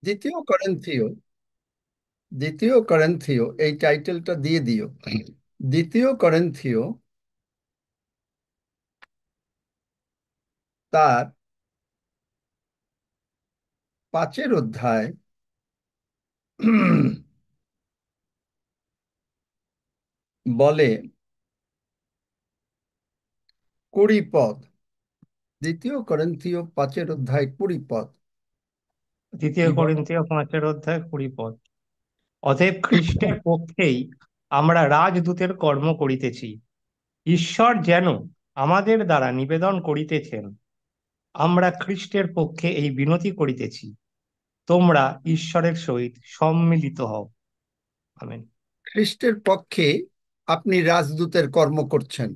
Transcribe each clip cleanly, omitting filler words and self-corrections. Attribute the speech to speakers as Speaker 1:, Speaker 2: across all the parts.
Speaker 1: দ্বিতীয় করিন্থীয় দ্বিতীয় করিন্থীয় এই টাইটেলটা দিয়ে দিও। দ্বিতীয় করিন্থীয় তার 5 অধ্যায় বলে 20 পদ। দ্বিতীয় করিন্থীয় 5 অধ্যায় 20 পদ
Speaker 2: দ্বিতীয়
Speaker 1: কি বলে?
Speaker 2: করিন্থীয় 5 অধ্যায় 20 পদ। অতএব খ্রিস্টের পক্ষেই আমরা রাজদূতের কর্ম করিতেছি, ঈশ্বর যেন আমাদের দ্বারা নিবেদন করিতেছেন। আমরা খ্রিস্টের পক্ষে এই বিনতি করিতেছি, তোমরা ঈশ্বরের সহিত সম্মিলিত হও। আমেন।
Speaker 1: খ্রিস্টের পক্ষে আপনি রাজদূতের কর্ম করছেন,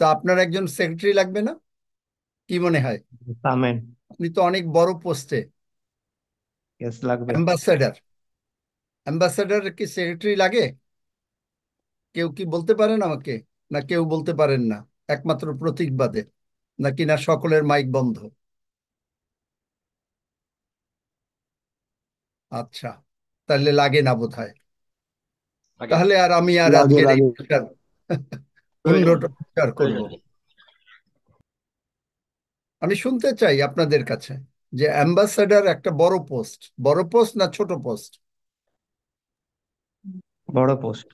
Speaker 1: তা আপনার একজন সেক্রেটারি লাগবে না? কি মনে হয়?
Speaker 2: আমেন।
Speaker 1: আপনি তো অনেক বড় পোস্টে,
Speaker 2: ইয়েস, লাগবে।
Speaker 1: অ্যাম্বাসেডার। অ্যাম্বাসেডার কি সেক্রেটারি লাগে? কেউ কি বলতে পারেন আমাকে? না কেউ বলতে পারেন না, একমাত্র প্রতীক বাদে? নাকি না সকলের মাইক বন্ধ? আচ্ছা, তাহলে লাগে না বোধহয়।
Speaker 3: আগে
Speaker 1: তাহলে আর আমি আর
Speaker 4: লাগে
Speaker 1: আজকের এই
Speaker 4: লাগে
Speaker 1: হুন্ডটা প্রচার করব। আমি শুনতে চাই আপনাদের কাছে যে অ্যাম্বাসেডার একটা বড় পোস্ট। বড় পোস্ট না ছোট পোস্ট?
Speaker 2: বড় পোস্ট।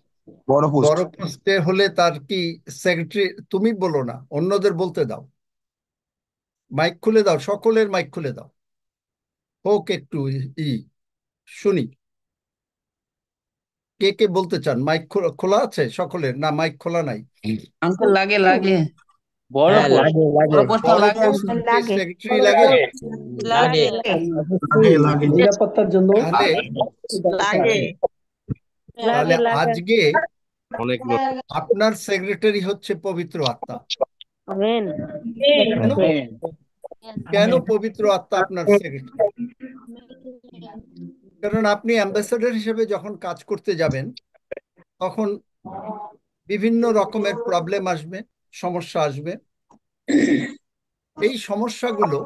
Speaker 4: বড় পোস্ট।
Speaker 1: বড় পোস্টে হলে তার কি সেক্রেটারি? তুমি বলো না, অন্যদের বলতে দাও। মাইক খুলে দাও, সকলের মাইক খুলে দাও, হোক একটু ই শুনি। কে কে বলতে চান? মাইক খোলা আছে সকলের, না মাইক খোলা নাই?
Speaker 5: আঙ্কেল লাগে লাগে
Speaker 3: বড়
Speaker 5: হ্যাঁ
Speaker 3: পোস্ট।
Speaker 5: লাগে লাগে
Speaker 3: বড় পোস্ট তো
Speaker 1: বড়
Speaker 3: লাগে
Speaker 1: পোস্ট কি
Speaker 6: লাগে
Speaker 1: সেক্রেটারি লাগে?
Speaker 3: লাগে
Speaker 4: লাগে লাগে নিরাপত্তার জন্য
Speaker 1: তাহলে
Speaker 3: লাগে
Speaker 1: তাহলে
Speaker 6: লাগে
Speaker 1: আজকে
Speaker 3: অনেক লোক।
Speaker 1: আপনার সেক্রেটারি হচ্ছে পবিত্র আত্মা।
Speaker 6: আমেন
Speaker 1: কেন?
Speaker 3: আমেন।
Speaker 1: কেন পবিত্র আত্মা আপনার সেক্রেটারি? কারণ আপনি অ্যাম্বাসেডর হিসেবে যখন কাজ করতে যাবেন, তখন বিভিন্ন রকমের প্রবলেম আসবে, সমস্যা আসবে। এই সমস্যাগুলো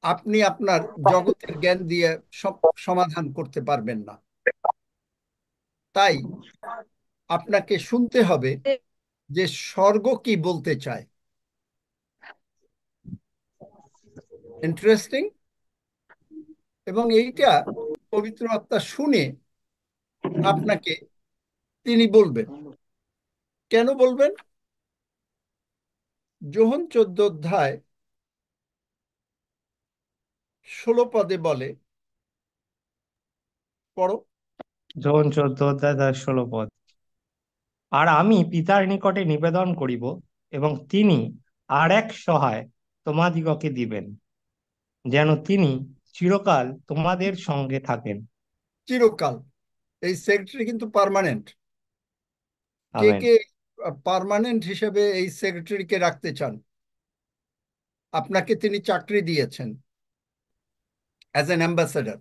Speaker 1: আপনি আপনার জগতের জ্ঞান দিয়ে সমাধান করতে পারবেন না। তাই আপনাকে শুনতে হবে যে স্বর্গ কি বলতে চায়। ইন্টারেস্টিং। এবং এইটা পবিত্র আত্মা শুনে আপনাকে তিনি বলবেন। কেন বলবেন? যোহন 14 অধ্যায় 16 পদে বলে, পড়ো।
Speaker 2: যোহন 14 অধ্যায় 16 পদ। আর আমি পিতার নিকটে নিবেদন করিব, এবং তিনি আর এক সহায় তোমাদিগকে দিবেন, যেন তিনি চিরকাল তোমাদের সঙ্গে থাকেন।
Speaker 1: চিরকাল। এই সেক্রেটারি কিন্তু পার্মানেন্ট। কে
Speaker 2: আমেন।
Speaker 1: কে পার্মানেন্ট হিসেবে এই সেক্রেটারিকে রাখতে চান? আপনাকে তিনি চাকরি দিয়েছেন অ্যাজ অ্যান অ্যাম্বাসেডর,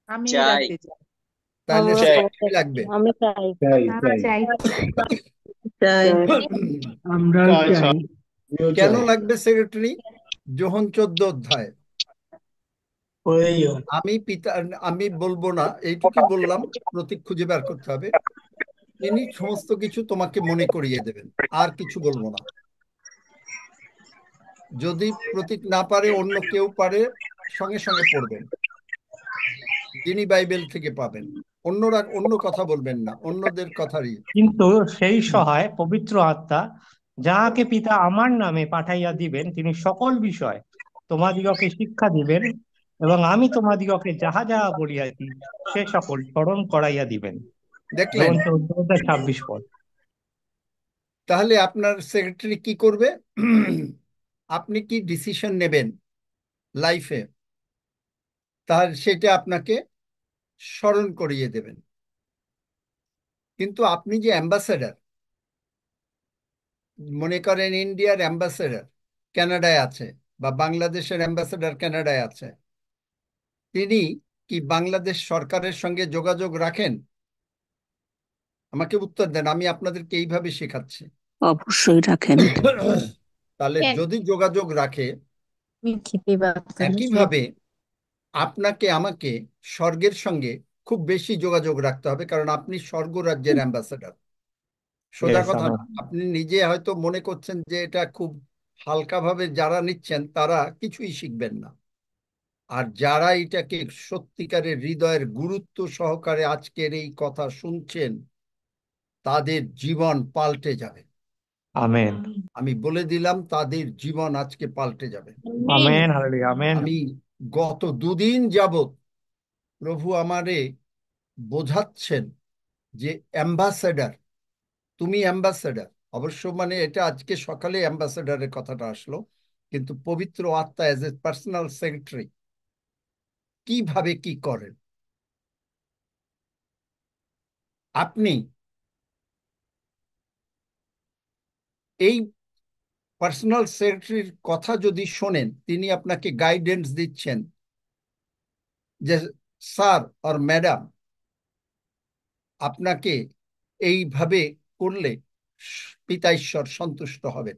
Speaker 6: আমি
Speaker 3: চাই
Speaker 6: রাখতে চাই।
Speaker 1: তাহলে
Speaker 3: চাই
Speaker 1: সেক্রেটারি লাগবে।
Speaker 6: আমি চাই
Speaker 4: চাই
Speaker 6: আমরা
Speaker 4: চাই
Speaker 6: চাই
Speaker 4: আমরা
Speaker 3: চাই
Speaker 4: চাই আমিও
Speaker 1: কেন
Speaker 4: চাই
Speaker 1: লাগবে সেক্রেটারি? যোহন 14 অধ্যায়। আমি পিতা, আমি বলবো না, এইটুকুই বললাম, প্রতীক খুঁজে বের করতে হবে। তিনি সমস্ত কিছু তোমাকে মনে করিয়ে দেবেন, আর কিছু বলবো না। যদি প্রতীক না পারে, অন্য কেউ পারে, সঙ্গে সঙ্গে পড়বেন, যিনি বাইবেল থেকে পাবেন। অন্যরা অন্য কথা বলবেন না, অন্যদের কথারই।
Speaker 2: কিন্তু সেই সহায় পবিত্র আত্মা, যাহাকে পিতা আমার নামে পাঠাইয়া দিবেন, তিনি সকল বিষয় তোমাদিগকে শিক্ষা দিবেন, এবং আমি তোমাদিগকে যাহা যাহা বলিয়াছি সে সকল স্মরণ করাইয়া দিবেন।
Speaker 1: দেখলেন?
Speaker 2: যোহন 14 অধ্যায় 26 পদ।
Speaker 1: তাহলে আপনার সেক্রেটারি কি করবে? আপনি কি ডিসিশন নেবেন লাইফে, তার সেটা আপনাকে স্মরণ করিয়ে দেবেন। কিন্তু আপনি যে অ্যাম্বাসেডর, মনে করেন ইন্ডিয়ার অ্যাম্বাসেডর কানাডায় আছে, বা বাংলাদেশের অ্যাম্বাসেডর কানাডায় আছে, তিনি কি বাংলাদেশ সরকারের সঙ্গে যোগাযোগ রাখেন? আমাকে উত্তর দেন, আমি আপনাদেরকে এইভাবে শেখাচ্ছি।
Speaker 5: অবশ্যই রাখেন।
Speaker 1: তাহলে যদি যোগাযোগ রাখে,
Speaker 6: আমি খেতে পারতাম
Speaker 1: একইভাবে আপনাকে আমাকে স্বর্গের সঙ্গে খুব বেশি যোগাযোগ রাখতে হবে, কারণ আপনি স্বর্গরাজ্যের অ্যাম্বাসেডর। সোজা
Speaker 2: Yes,
Speaker 1: কথা
Speaker 2: amen.
Speaker 1: না। আপনি নিজে হয়তো মনে করছেন যে এটা খুব হালকাভাবে যারা নিচ্ছেন তারা কিছুই শিখবেন না, আর যারা এটাকে সত্যিকারের হৃদয়ের গুরুত্ব সহকারে আজকের এই কথা শুনছেন তাদের জীবন পাল্টে যাবে।
Speaker 2: Amen.
Speaker 1: আমি বলে দিলাম, তাদের জীবন আজকে পাল্টে যাবে।
Speaker 2: Amen. Hallelujah.
Speaker 1: আমি
Speaker 2: Amen.
Speaker 1: গত দুদিন যাবৎ প্রভু আমারে বোঝাচ্ছেন যে অ্যাম্বাসেডার, তুমি অ্যাম্বাসেডার। অবশ্য মানে এটা আজকে সকালে অ্যাম্বাসেডারের কথাটা আসলো, কিন্তু পবিত্র আত্মা এজ এ পার্সোনাল সেক্রেটারি কিভাবে কি করেন। আপনি এই পার্সোনাল সেক্রেটারির কথা যদি শোনেন, তিনি আপনাকে গাইডেন্স দিচ্ছেন যে স্যার আর ম্যাডাম, আপনাকে এইভাবে করলে পিতা ঈশ্বর সন্তুষ্ট হবেন।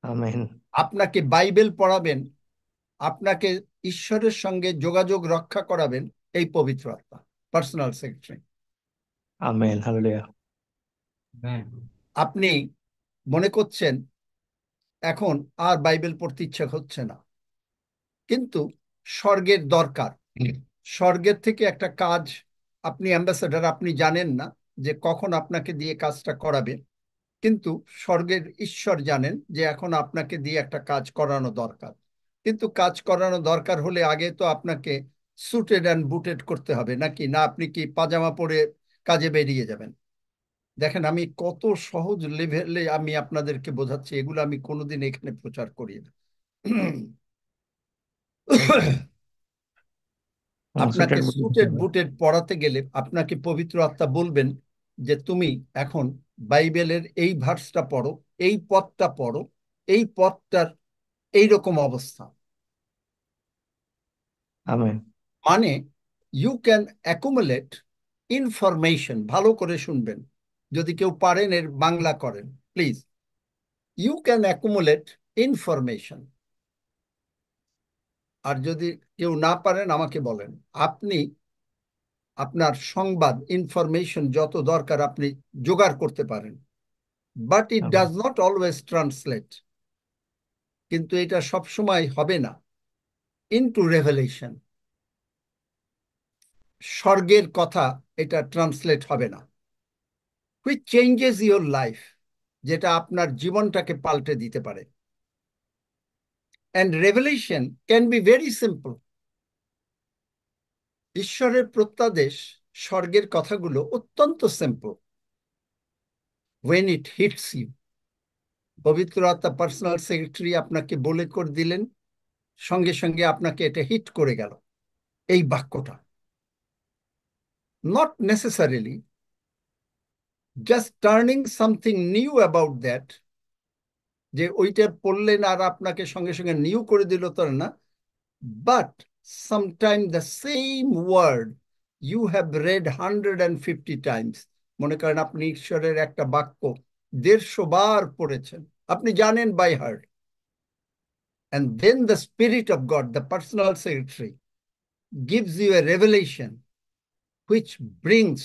Speaker 2: Amen.
Speaker 1: আপনাকে বাইবেল পড়াবেন, আপনাকে ঈশ্বরের সঙ্গে যোগাযোগ রক্ষা করাবেন এই পবিত্র আত্মা, পার্সোনাল সেক্রেটারি।
Speaker 2: Amen. Hallelujah.
Speaker 1: আপনি মনে করছেন এখন আর বাইবেল পড়তে ইচ্ছা হচ্ছে না, কিন্তু স্বর্গের দরকার। স্বর্গের থেকে একটা কাজ, আপনি অ্যাম্বাসেডার, আপনি জানেন না যে কখন আপনাকে দিয়ে কাজটা করাবে, কিন্তু স্বর্গের ঈশ্বর জানেন যে এখন আপনাকে দিয়ে একটা কাজ করানো দরকার। কিন্তু কাজ করানো দরকার হলে আগে তো আপনাকে সুটেড অ্যান্ড বুটেড করতে হবে, নাকি না? আপনি কি পাজামা পরে কাজে বেরিয়ে যাবেন? দেখেন, আমি কত সহজ লেভেলে আমি আপনাদেরকে বোঝাচ্ছি, এগুলো আমি কোনোদিন এখানে প্রচার করি না। আপনাকে
Speaker 2: Suited booty
Speaker 1: সুটেড
Speaker 2: দিতে হবে।
Speaker 1: বুটেড পড়াতে গেলে আপনাকে পবিত্র আত্মা বলবেন যে তুমি এখন বাইবেলের এই ভার্সটা পড়ো, এই পদটা পড়ো, এই পদটার এইরকম অবস্থা।
Speaker 2: Amen.
Speaker 1: মানে ইউ ক্যান অ্যাকুমুলেট ইনফরমেশন। ভালো করে শুনবেন, যদি কেউ পারেন এর বাংলা করেন please. You can accumulate information. আর যদি কেউ না পারেন আমাকে বলেন। আপনি আপনার সংবাদ, ইনফরমেশন যত দরকার আপনি জোগাড় করতে পারেন, but it
Speaker 2: Amen.
Speaker 1: Does not always translate. কিন্তু এটা সবসময় হবে না ইনটু রেভেলেশন। স্বর্গের কথা এটা ট্রান্সলেট হবে না, হুইচ চেঞ্জেস ইউর লাইফ, যেটা আপনার জীবনটাকে পাল্টে দিতে পারে। And revelation can be very simple. ঈশ্বরের প্রত্যাদেশ, স্বর্গের কথাগুলো অত্যন্ত simple. When it hits you, পবিত্র আত্মা পার্সোনাল সেক্রেটারি আপনাকে বলে করে দিলেন, সঙ্গে সঙ্গে আপনাকে এটা হিট করে গেল এই বাক্যটা। Not necessarily just turning something new about that, যে ওইটা পড়লেন আর আপনাকে সঙ্গে সঙ্গে নিউ করে দিল তার না, but sometime the same word you have read 150 times. মনে করেন আপনি ঈশ্বরের একটা বাক্য 150 বার পড়েছেন, আপনি জানেন by heart, and then the Spirit of God, the personal secretary, gives you a revelation which brings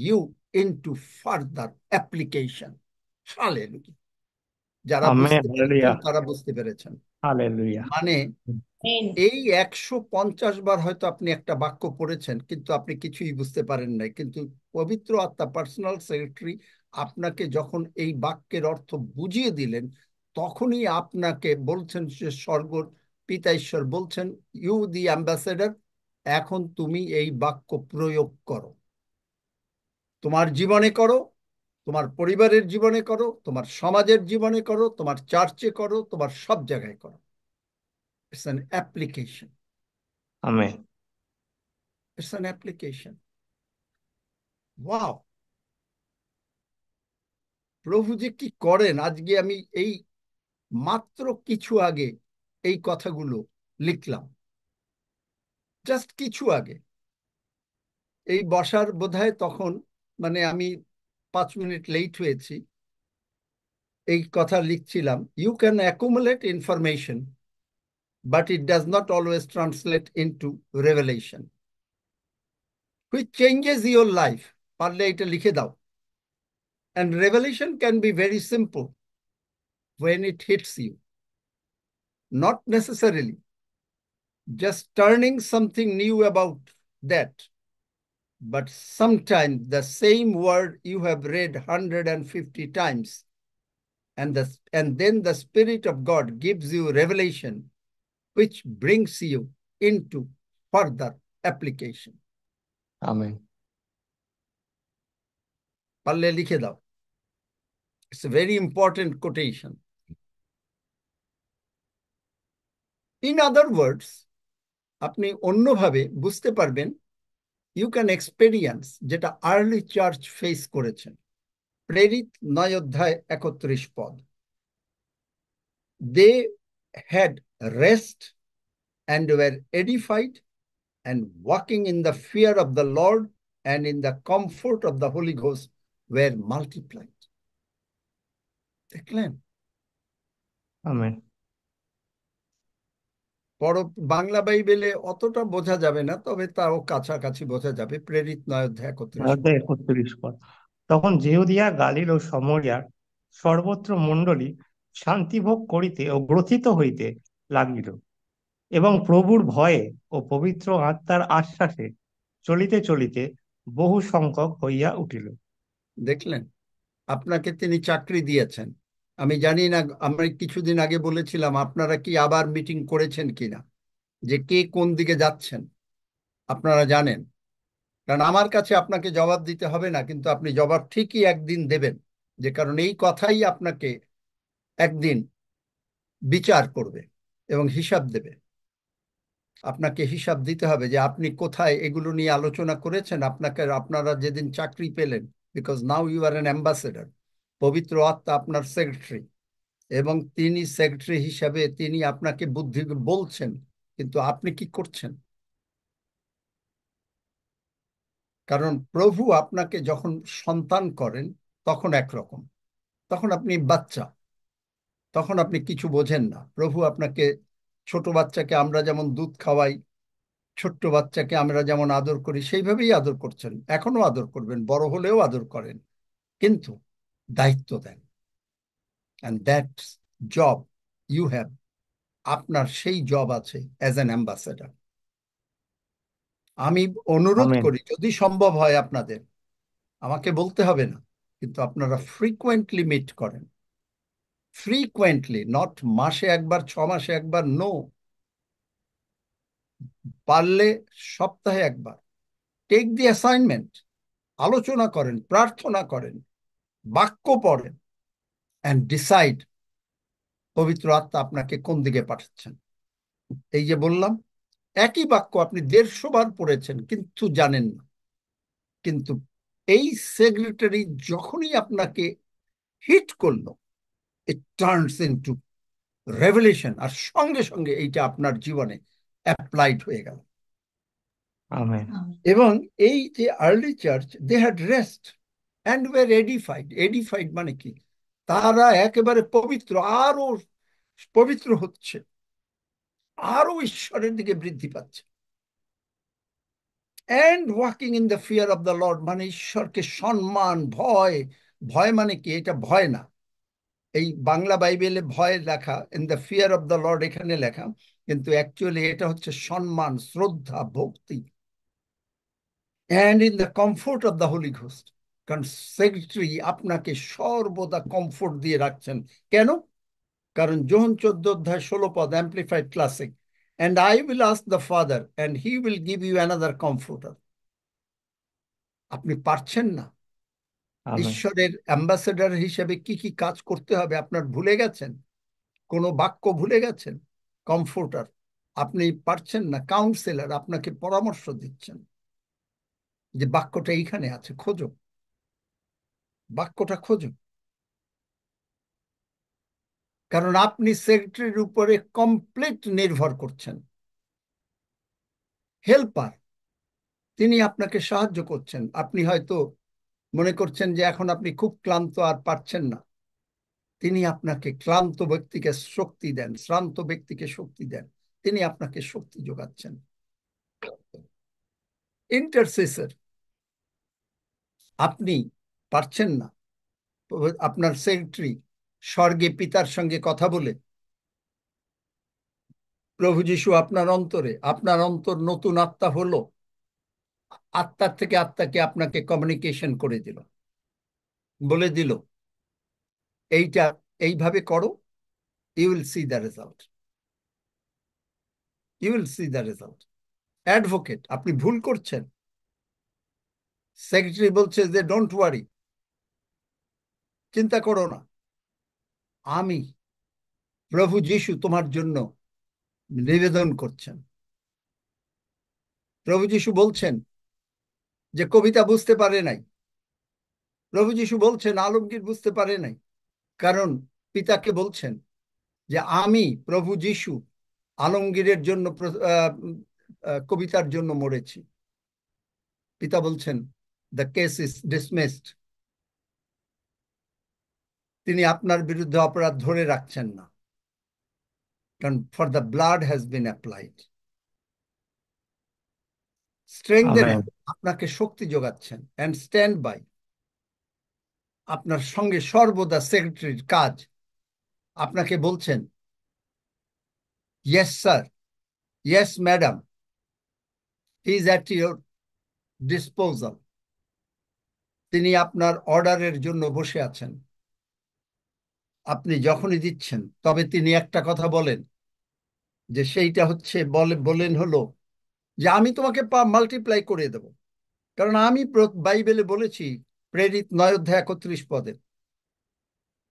Speaker 1: you into further application. Hallelujah. যারা
Speaker 2: Amen.
Speaker 1: বুঝতে পেরেছেন
Speaker 2: Hallelujah.
Speaker 1: তারা বুঝতে পেরেছেন।
Speaker 2: Hallelujah.
Speaker 1: মানে এই 150 বার হয়তো আপনি একটা বাক্য পড়েছেন, কিন্তু আপনি কিছুই বুঝতে পারেন নাই, কিন্তু পবিত্র আত্মা পার্সোনাল সেক্রেটারি আপনাকে যখন এই বাক্যের অর্থ বুঝিয়ে দিলেন, তখনই আপনাকে বলছেন যে স্বর্গ পিতা ঈশ্বর বলছেন, ইউ দি অ্যাম্বাসেডর, এখন তুমি এই বাক্য প্রয়োগ করো, তোমার জীবনে করো, তোমার পরিবারের জীবনে করো, তোমার সমাজের জীবনে করো, তোমার চার্চে করো, তোমার সব জায়গায় করো। It's an application.
Speaker 2: Amen.
Speaker 1: It's an application. Wow, প্রভু যে কি করেন! আজকে আমি এই মাত্র কিছু আগে এই কথাগুলো লিখলাম, জাস্ট কিছু আগে। এই বসার বোধহয় তখন মানে আমি 5 মিনিট লেট হয়েছি, এই কথা লিখছিলাম। You can accumulate information but it does not always translate into revelation, which changes your life. পারলে এটা লিখে দাও। And revelation can be very simple when it hits you. Not necessarily just turning something new about that, but sometimes the same word you have read 150 times, and then the Spirit of God gives you revelation, which brings you into further application.
Speaker 2: Amen.
Speaker 1: পারলে লিখে দাও। It's a very important quotation. In other words, আপনি অন্যভাবে বুঝতে পারবেন, you can experience যেটা early church face করেছেন। প্রেরিত 9 অধ্যায় 31 পদ। They had rest and were edified and walking in the fear of the Lord and in the comfort of the Holy Ghost were multiplied. দেখলেন?
Speaker 2: আমেন।
Speaker 1: বাংলা বাইবেলে অতটা বোঝা যাবে না, তবে তাও কাছাকাছি বোঝা যাবে। প্রেরিত 9 অধ্যায় 31 পদ।
Speaker 2: 31 পদ। তখন যেহুদিয়া গালিল ও সমরিয়ার সর্বত্র মণ্ডলী শান্তিভোগ করিতে ও গ্রথিত হইতে লাগিল, এবং প্রভুর ভয়ে ও পবিত্র আত্মার আশ্বাসে চলিতে চলিতে বহু সংখ্যক হইয়া উঠিল।
Speaker 1: দেখলেন? আপনাকে তিনি চাকরি দিয়েছেন। আমি জানি না, আমরা কিছুদিন আগে বলেছিলাম আপনারা কি আবার মিটিং করেছেন কিনা, যে কে কোন দিকে যাচ্ছেন আপনারা জানেন। কারণ আমার কাছে আপনাকে জবাব দিতে হবে না, কিন্তু আপনি জবাব ঠিকই একদিন দেবেন, যে কারণ এই কথাই আপনাকে একদিন বিচার করবে এবং হিসাব দেবে। আপনাকে হিসাব দিতে হবে যে আপনি কোথায় এগুলো নিয়ে আলোচনা করেছেন। আপনারা যেদিন চাকরি পেলেন, because now you are an ambassador, পবিত্র আত্মা আপনার সেক্রেটারি, এবং তিনি সেক্রেটারি হিসাবে তিনি আপনাকে বুদ্ধি বলছেন, কিন্তু আপনি কি করছেন? কারণ প্রভু আপনাকে যখন সন্তান করেন তখন একরকম, তখন আপনি বাচ্চা, তখন আপনি কিছু বোঝেন না। প্রভু আপনাকে, ছোট বাচ্চাকে আমরা যেমন দুধ খাওয়াই, ছোট্ট বাচ্চাকে আমরা যেমন আদর করি, সেইভাবেই আদর করছেন, এখনো আদর করবেন, বড় হলেও আদর করেন, কিন্তু দায়িত্ব দেন। And that job you have, আপনার সেই জব আছে অ্যাজ অ্যান অ্যাম্বাসেডার। আমি অনুরোধ
Speaker 2: আমেন।
Speaker 1: করি, যদি সম্ভব হয় আপনাদের, আমাকে বলতে হবে না, কিন্তু আপনারা ফ্রিকুয়েন্টলি মিট করেন। ফ্রিকুয়েন্টলি, নট মাসে একবার, 6 মাসে একবার, নো। পারলে সপ্তাহে একবার টেক দি অ্যাসাইনমেন্ট, আলোচনা করেন, প্রার্থনা করেন, বাক্য পড়েন, অ্যান্ড ডিসাইড পবিত্র আত্মা আপনাকে কোন দিকে পাঠাচ্ছেন। এই যে বললাম, একই বাক্য আপনি 150 বার পড়েছেন কিন্তু জানেন না, কিন্তু এই সেক্রেটারি যখনই আপনাকে হিট করলো, ইট টার্নস ইনটু রেভেলেশন, আর সঙ্গে সঙ্গে এইটা আপনার জীবনে অ্যাপ্লাইড হয়ে গেল।
Speaker 2: আমেন।
Speaker 1: এবং এই যে early church, they had rest and were edified. Edified মানে কি? তারা একেবারে পবিত্র, আরো পবিত্র হচ্ছে, আরো ঈশ্বরের দিকে বৃদ্ধি পাচ্ছে। And walking in the fear of the Lord মানে ঈশ্বরকে সম্মান, ভয়। ভয় মানে কি? এটা ভয় না। এই বাংলা বাইবেলে ভয় লেখা, in the fear of the Lord এখানে লেখা, কিন্তু অ্যাকচুয়ালি এটা হচ্ছে সম্মান, শ্রদ্ধা, ভক্তি। And in the comfort of the Holi ghost, কারণ সেক্রেটারি আপনাকে সর্বদা কমফোর্ট দিয়ে রাখছেন। কেন? কারণ যোহন 14 অধ্যায় 16 পদ, Amplified Classic, and I will ask the Father and he will give you another comforter. আপনি পারছেন না।
Speaker 2: আমেন।
Speaker 1: ঈশ্বরের অ্যাম্বাসেডর হিসেবে কি কি কাজ করতে হবে আপনার ভুলে গেছেন? কোনো বাক্য ভুলে গেছেন? কমফোর্টার আপনি পারছেন না। কাউন্সিলর আপনাকে পরামর্শ দিচ্ছেন যে বাক্যটা এইখানে আছে, খোঁজো, বাক্যটা খোঁজো। কারণ আপনি সেক্রেটারির উপরে কমপ্লিট নির্ভর করছেন। হেল্পার, তিনি আপনাকে সাহায্য করছেন। আপনি হয়তো মনে করছেন যে এখন আপনি খুব ক্লান্ত আর পারছেন না, তিনি আপনাকে, ক্লান্ত ব্যক্তিকে শক্তি দেন, শ্রান্ত ব্যক্তিকে শক্তি দেন। তিনি আপনাকে শক্তি যোগাচ্ছেন। ইন্টারসেসর, আপনি পারছেন না, আপনার সেক্রেটারি স্বর্গে পিতার সঙ্গে কথা বলে, প্রভু যিশু আপনার অন্তর নতুন আত্মা হলো, আত্মার থেকে আত্মাকে আপনাকে কমিউনিকেশন করে দিল, বলে দিল এইটা এইভাবে করো, you will see the result, you will see the result. Advocate, আপনি ভুল করছেন, সেক্রেটারি বলছে যে ডোন্ট ওয়ারি, চিন্তা করো না, আমি প্রভু যিশু তোমার জন্য নিবেদন করছেন। প্রভু যিশু বলছেন যে কবিতা বুঝতে পারে নাই, প্রভু যিশু বলছেন আলমগীর বুঝতে পারে নাই, কারণ পিতাকে বলছেন যে আমি প্রভু যিশু আলমগীরের জন্য কবিতার জন্য মরেছি। পিতা বলছেন দ্য কেস ইজ ডিসমিসড, তিনি আপনার বিরুদ্ধে অপরাধ ধরে রাখছেন না, কারণ for the blood has been applied. Strengthen, আপনাকে শক্তি যোগাচ্ছেন, অ্যান্ড স্ট্যান্ড বাই, আপনার সঙ্গে সর্বদা সেক্রেটারির কাজ, আপনাকে বলছেন yes sir, yes madam, he is at your disposal, তিনি আপনার অর্ডারের জন্য বসে আছেন, আপনি যখনই দিচ্ছেন। তবে তিনি একটা কথা বলেন, যে সেইটা হচ্ছে বলেন হলো যে আমি তোমাকে মাল্টিপ্লাই করে দেব, কারণ আমি বাইবেলে বলেছি প্রেরিত 9 অধ্যায় 31 পদে,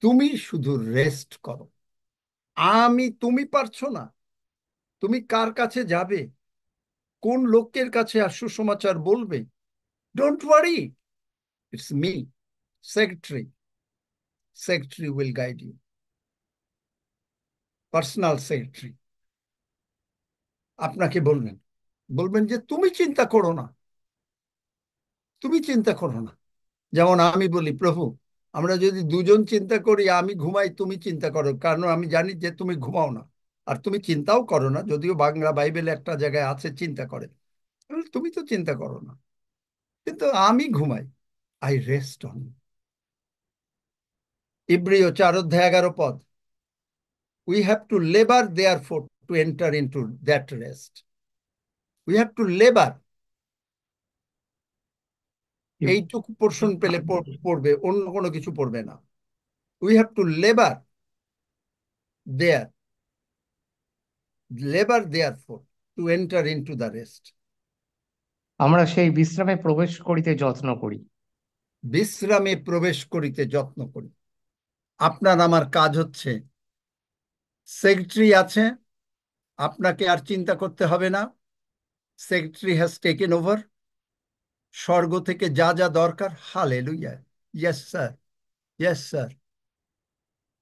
Speaker 1: তুমি শুধু রেস্ট করো। তুমি পারছো না, তুমি কার কাছে যাবে, কোন লোকের কাছে সুসমাচার বলবে, don't worry, it's me, secretary, secretary will guide you, personal secretary আপনাকে বলবেন যে তুমি চিন্তা করো না, তুমি চিন্তা করো না। যেমন আমি বলি, প্রভু আমরা যদি দুজন চিন্তা করি, আমি ঘুমাই, তুমি চিন্তা করো, কারণ আমি জানি যে তুমি ঘুমাও না, আর তুমি চিন্তাও করো না, যদিও বাংলা বাইবেলে একটা জায়গায় আছে চিন্তা করে, তুমি তো চিন্তা করো না, কিন্তু আমি ঘুমাই, আই রেস্ট অন। ইব্রিয় 4 অধ্যায় 11 পদ, we have to labour therefore to enter into that rest, we have to labour. এইটুকু পোর্শন পেলে পড়বে, অন্য কোনো কিছু পড়বে না। We have to labour there, labour therefore to enter into the rest.
Speaker 2: আমরা সেই বিশ্রামে প্রবেশ করিতে যত্ন করি।
Speaker 1: বিশ্রামে প্রবেশ করিতে যত্ন করি। আপনার আমার কাজ হচ্ছে, সেক্রেটারি আছে, আপনাকে আর চিন্তা করতে হবে না, সেক্রেটারি হ্যাজ টেকেন ওভার, স্বর্গ থেকে যা যা দরকার, hallelujah, yes sir, yes sir,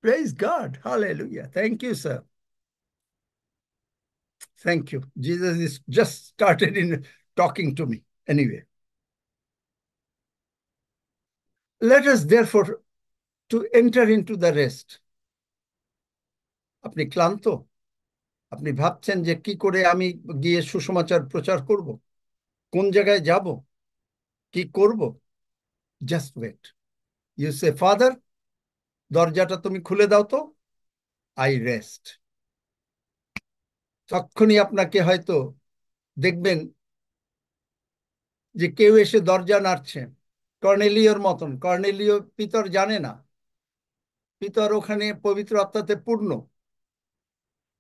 Speaker 1: praise God, hallelujah, thank you sir, thank you, Jesus is just started in talking to me anyway. Let us therefore to enter into the rest. আপনি ক্লান্ত, আপনি ভাবছেন যে কি করে আমি গিয়ে সুসমাচার প্রচার করব, কোন জায়গায় যাব, কি করব, just wait, you say Father, দরজাটা তুমি খুলে দাও তো, আই রেস্ট। তখনই আপনাকে হয়তো দেখবেন যে কেউ এসে দরজা নাড়ছে, কর্নেলিওর মতন। কর্নেলিও পিতর জানে না, পিতর ওখানে পবিত্র আত্মাতে পূর্ণ,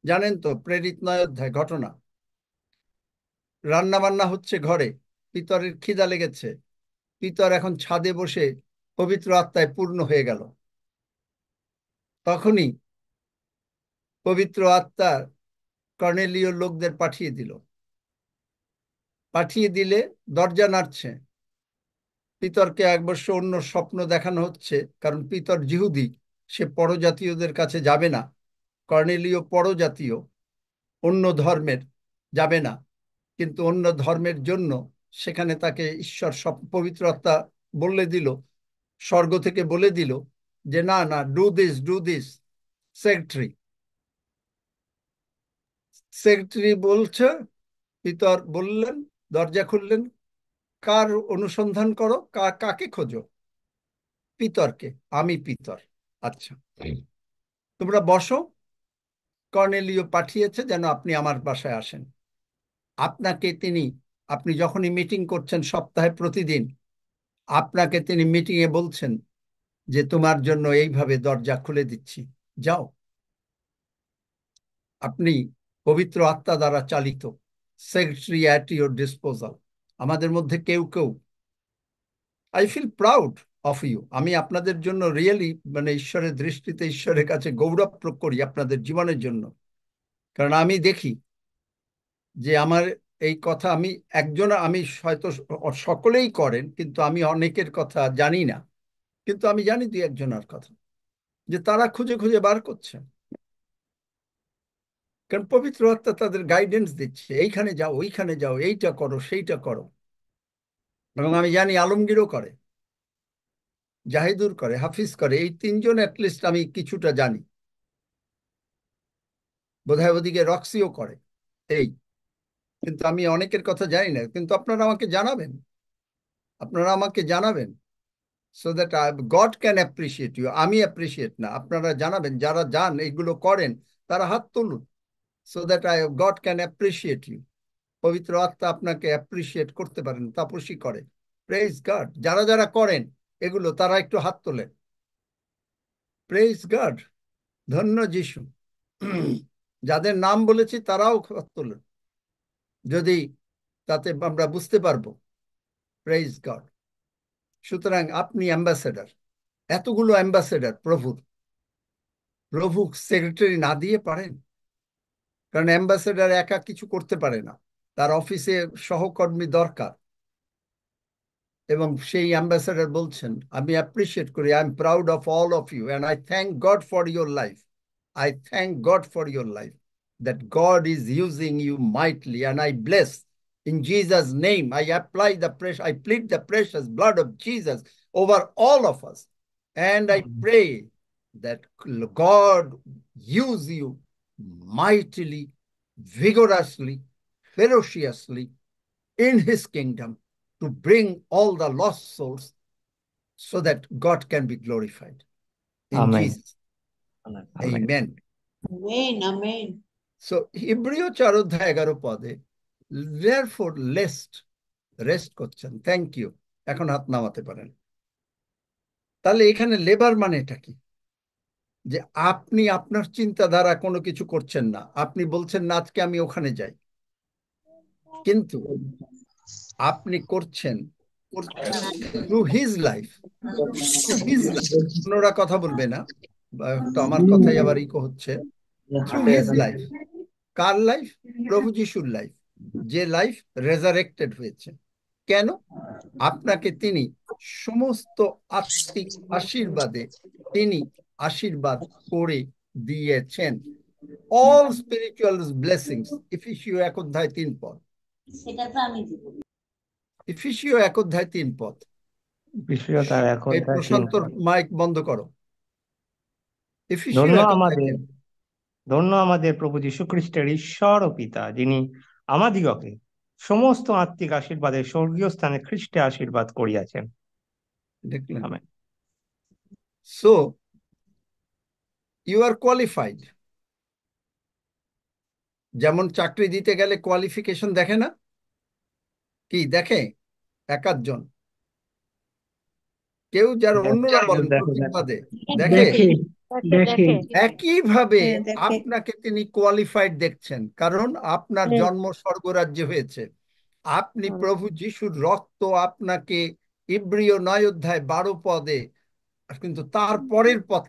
Speaker 1: জানেন তো, প্রেরিত 9 অধ্যায় ঘটনা। রান্না বান্না হচ্ছে ঘরে, পিতরের খিদা লেগেছে, পিতর এখন ছাদে বসে পবিত্র আত্মায় পূর্ণ হয়ে গেল। তখনই পবিত্র আত্মা কর্নেলীয় লোকদের পাঠিয়ে দিলে দরজা নাড়ছে। পিতরকে অবশ্য অন্য স্বপ্ন দেখানো হচ্ছে, কারণ পিতর জিহুদি, সে পরজাতীয়দের কাছে যাবে না। কর্নেলীয় পরজাতীয়, অন্য ধর্মের, যাবে না, কিন্তু অন্য ধর্মের জন্য সেখানে তাকে ঈশ্বর পবিত্র আত্মা বলে দিল, স্বর্গ থেকে বলে দিল যে না না, ডু দিস, সেক্রেটারি, সেক্রেটারি বলছে, পিতর বললেন, দরজা খুললেন, কার অনুসন্ধান করো, কাকে খোঁজো? পিতরকে। আমি পিতর। আচ্ছা, তোমরা বসো, কর্নেলিও পাঠিয়েছে যেন আপনি আমার বাসায় আসেন। আপনাকে তিনি, আপনি যখনই মিটিং করছেন সপ্তাহে প্রতিদিন, আপনাকে তিনি মিটিংয়ে বলছেন যে তোমার জন্য এইভাবে দরজা খুলে দিচ্ছি, যাও। আপনি পবিত্র আত্মা দ্বারা চালিত, সেক্রেটারি অ্যাট ইউর ডিসপোজাল। আমাদের মধ্যে কেউ কেউ, I feel proud of you. আমি আপনাদের জন্য রিয়েলি, মানে ঈশ্বরের দৃষ্টিতে, ঈশ্বরের কাছে গৌরব করি আপনাদের জীবনের জন্য। কারণ আমি দেখি যে আমার এই কথা, আমি একজন, আমি হয়তো সকলেই করেন, কিন্তু আমি অনেকের কথা জানি না। কিন্তু আমি জানি দুই একজনের কথা, যে তারা খুঁজে খুঁজে বার করছে। কারণ পবিত্র আত্মা তাদের গাইডেন্স দিচ্ছে, এইখানে যাও, ওইখানে যাও, এইটা করো, সেইটা করো। এবং আমি জানি আলমগীরও করে, জাহিদুর করে, হাফিজ করে, এই তিনজন অ্যাটলিস্ট আমি কিছুটা জানি। বোধহয় ওদিকে রক্সিও করে। এই, কিন্তু আমি অনেকের কথা জানি না। কিন্তু আপনারা আমাকে জানাবেন, আপনারা আমাকে জানাবেন, so that God can appreciate you. আমি অ্যাপ্রিসিয়েট না, আপনারা জানাবেন, যারা যান এগুলো করেন তারা হাত তুলুন, so that God can appreciate you. পবিত্র আত্মা আপনাকে অ্যাপ্রিসিয়েট করতে পারেন, তাপসী করে। Praise God. যারা যারা করেন এগুলো, তারা একটু হাত তোলেন। Praise God. ধন্য যিশু। যাদের নাম বলেছি তারাও হাত তোলেন, যদি তাতে আমরা বুঝতে পারবো। Praise God. সুতরাং আপনি অ্যাম্বাসেডার, এতগুলো অ্যাম্বাসেডার প্রভুর। প্রভু সেক্রেটারি না দিয়ে পারেন? কারণ অ্যাম্বাসেডার একা কিছু করতে পারে না, তার অফিসে সহকর্মী দরকার। এবং সেই অ্যাম্বাসেডার বলছেন, আমি অ্যাপ্রিসিয়েট করি, I am proud of all of you and I thank God for your life. I thank God for your life, that God is using you mightily, and I bless in Jesus' name. I apply the precious, I plead the precious blood of Jesus over all of us, and I pray that God use you mightily, vigorously, ferociously in His kingdom to bring all the lost souls, so that God can be glorified. In
Speaker 2: amen.
Speaker 1: Jesus.
Speaker 2: Amen.
Speaker 1: Amen.
Speaker 7: Amen, amen.
Speaker 1: So হিব্রিয় 4:11 therefore lest, rest করছেন, thank you, এখন হাত নামাতে পারেন। তাহলে এখানে labour মানেটা কি? যে আপনি আপনার চিন্তাধারা কোনো কিছু করছেন না, আপনি বলছেন না আজকে আমি ওখানে যাই, কিন্তু আপনি করছেন through his life. His life, অন্যরা কথা বলবে না, তো আমার কথাই আবার ইকো হচ্ছে। Through his life. কার লাইফ? প্রভু যিশুর লাইফ, যে লাইফ রেজারেক্টেড হয়েছে। কেন? আপনাকে তিনি সমস্ত আত্মিক আশীর্বাদে তিনি আশীর্বাদ করে দিয়েছেন। All spiritual blessings. ইফিসীয় 1:3
Speaker 7: সেটা তো আমি দিব।
Speaker 1: ইফিসীয় 1:3।
Speaker 2: বিষয় তার এখন
Speaker 1: এই প্রশান্তর মাইক বন্ধ করো। ইফিসীয়
Speaker 2: ধন্য
Speaker 1: 1:3।
Speaker 2: আমাদের ধন্য আমাদের প্রভু যীশু খ্রিস্টের ঈশ্বর ও পিতা, যিনি আমাদিগকে সমস্ত আত্মিক আশীর্বাদের স্বর্গীয় স্থানে খ্রিস্টে আশীর্বাদ করিয়াছেন।
Speaker 1: দেখলেন?
Speaker 2: Amen.
Speaker 1: So you are qualified. যেমন চাকরি দিতে গেলে কোয়ালিফিকেশন দেখে না? কি দেখে? একাধজন, কেউ, যারা অন্যরা বলেন প্রতীকবাদে, দেখে।
Speaker 4: দেখে দেখে
Speaker 1: একইভাবে
Speaker 7: হ্যাঁ, দেখে।
Speaker 1: আপনাকে তিনি কোয়ালিফাইড দেখছেন, কারণ আপনার
Speaker 7: হ্যাঁ।
Speaker 1: জন্ম স্বর্গরাজ্যে হয়েছে। আপনি প্রভু যিশুর রক্ত আপনাকে, ইব্রিয় 9:12 কিন্তু তার পরের পথ,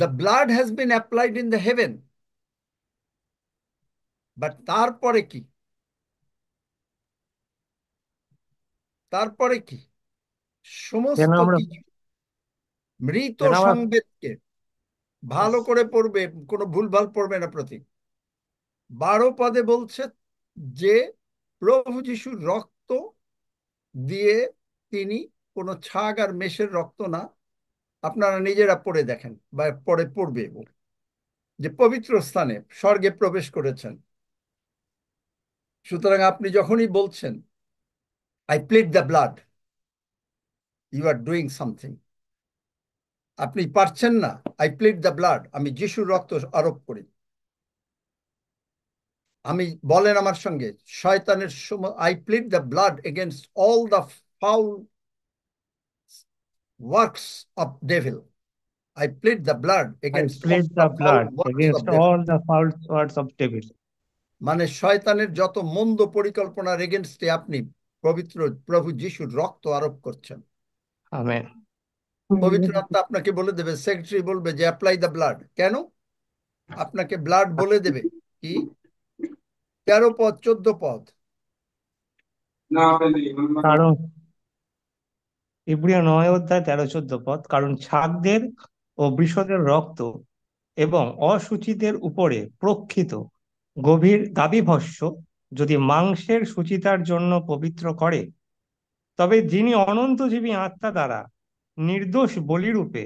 Speaker 1: the blood has been applied in the haven, but তারপরে কি? তারপরে কি?
Speaker 2: যেন
Speaker 1: সমস্ত
Speaker 2: আমরা
Speaker 1: কিছু মৃত
Speaker 2: যেন আমরা
Speaker 1: সংবেদকে ভালো করে পড়বে, কোনো ভুলভাল পড়বে না। প্রতীক 12 বলছে যে প্রভু যিশুর রক্ত দিয়ে তিনি, কোনো ছাগ আর মেষের রক্ত না। আপনারা নিজেরা পড়ে দেখেন বা পড়বে। যে পবিত্র স্থানে স্বর্গে প্রবেশ করেছেন। সুতরাং আপনি যখনই বলছেন I plead the blood, you are doing something. আপনি পারছেন না, আই প্লিড দ্য ব্লাড, আমি যিশুর রক্ত আরোপ করি। আমি বলেন আমার সঙ্গে, শয়তানের I plead the blood against all the foul works of devil. I plead the blood
Speaker 2: I
Speaker 1: against all
Speaker 2: plead
Speaker 1: the
Speaker 2: the
Speaker 1: foul
Speaker 2: blood
Speaker 1: works of
Speaker 2: against
Speaker 1: devil.
Speaker 2: all the false words of devil.
Speaker 1: মানে শয়তানের যত মন্দ পরিকল্পনার এগেনস্টে আপনি পবিত্র প্রভু যিশুর রক্ত আরোপ করছেন।
Speaker 2: Amen.
Speaker 1: পবিত্র আত্মা আপনাকে বলে দেবে, সেক্রেটারি বলবে যে অ্যাপ্লাই দ্য ব্লাড। কেন? আপনাকে ব্লাড বলে দেবে কি 13 পদ 14 পদ।
Speaker 2: কারণ ইব্রিয় 9 অধ্যায় 13-14 পদ, কারণ ছাগদের ও বৃষদের রক্ত এবং অসুচিদের উপরে প্রক্ষিত গভীর গাভীভস্য যদি মাংসের সুচিতার জন্য পবিত্র করে, তবে যিনি অনন্তজীবী আত্মা দ্বারা নির্দোষ বলিরূপে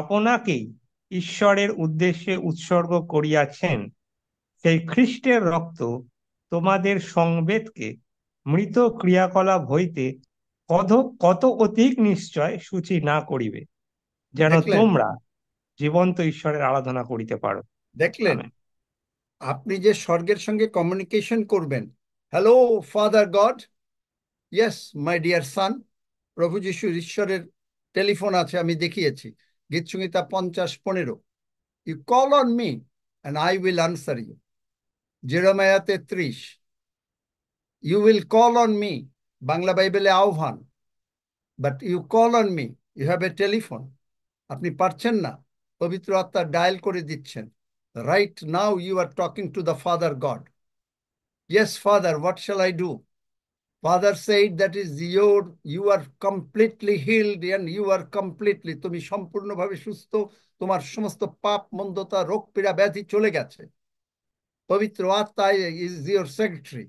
Speaker 2: আপনাকেই ঈশ্বরের উদ্দেশ্যে উৎসর্গ করিয়াছেন, সেই খ্রিস্টের রক্ত তোমাদের সংবেদকে মৃত ক্রিয়াকলাপ হইতে কত কত অধিক নিশ্চয় সূচি না করিবে, যেন
Speaker 1: দেখলেন?
Speaker 2: তোমরা জীবন্ত ঈশ্বরের আরাধনা করিতে পারো।
Speaker 1: দেখলেন?
Speaker 2: আমেন।
Speaker 1: আপনি যে স্বর্গের সঙ্গে কমিউনিকেশন করবেন, hello father god, yes my dear son. প্রভু যিশুর ঈশ্বরের টেলিফোন আছে, আমি দেখিয়েছি, গীতসংহিতা 50:15। You call on me and I will answer you. Jeremiah 33, you will call on me, Bangla বাইবেলে আহ্বান, but you call on me, you have a telephone. আপনি পারছেন না, পবিত্র আত্মা ডায়াল করে দিচ্ছেন। Right now you are talking to the Father God. Yes, Father, what shall I do? Father said that is you are completely healed and you are completely, তুমি সম্পূর্ণভাবে সুস্থ, তোমার সমস্ত পাপ মন্দতা রোগ পীড়া ব্যাধি চলে গেছে। পবিত্র আত্মা is your secretary.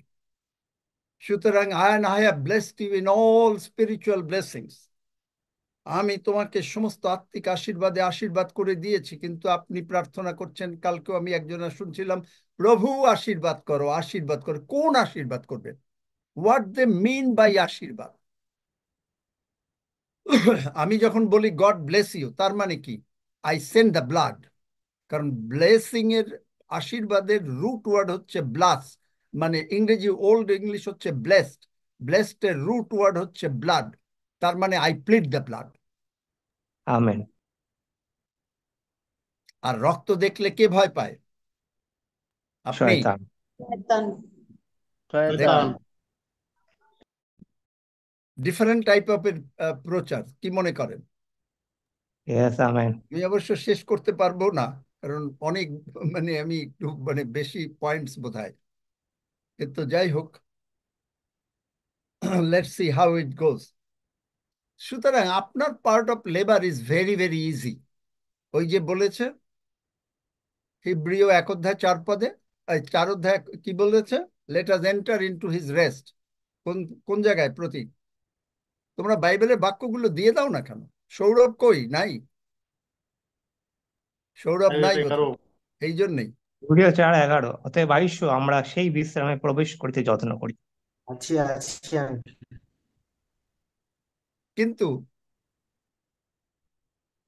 Speaker 1: সুতরাং I have blessed you in all spiritual blessings. আমি তোমাকে সমস্ত আত্মিক আশীর্বাদে আশীর্বাদ করে দিয়েছি, কিন্তু আপনি প্রার্থনা করছেন। কালকেও আমি একজনের শুনছিলাম, প্রভু আশীর্বাদ করো, আশীর্বাদ করো। কোন আশীর্বাদ করবেন? হোয়াট দে মিন বাই আশীর্বাদ? আমি যখন বলি গড ব্লেস ইউ, তার মানে কি? I send the blood. কারণ ব্লেসিং এর, আশীর্বাদের রুট ওয়ার্ড হচ্ছে ব্লাস, মানে ইংরেজি ওল্ড ইংলিশ হচ্ছে ব্লেসড। ব্লেসড এর রুট ওয়ার্ড হচ্ছে ব্লাড। তার মানে I plead the blood.
Speaker 2: Amen.
Speaker 1: আর রক্ত দেখলে কে ভয় পায়? আপনি।
Speaker 2: শয়তান।
Speaker 7: শয়তান।
Speaker 3: শয়তান।
Speaker 1: ডিফারেন্ট টাইপ অফ প্রচার, কি মনে করেন?
Speaker 2: Yes, amen.
Speaker 1: আমি অবশ্য শেষ করতে পারবো না, কারণ অনেক, মানে আমি একটু বেশি পয়েন্টস বোধহয়, কিন্তু যাই হোক, লেটস সি হাউ ইট গোজ। সুতরাং আপনার part of labour is very very easy. ওই যে বলেছে হিব্রিয় 1 অধ্যায় 4 পদে, 4 অধ্যায় কি বলেছে? Let us enter into his rest. কোন কোন জায়গায়? প্রতীক, তোমরা বাইবেলের বাক্যগুলো দিয়ে দাও না কেন? সৌরভ কই? নাই, সৌরভ নাই বোধহয়, এই জন্যই।
Speaker 2: ইব্রিয় 4:11, অতএব আইসো আমরা সেই বিশ্রামে প্রবেশ করিতে যত্ন করি।
Speaker 1: কিন্তু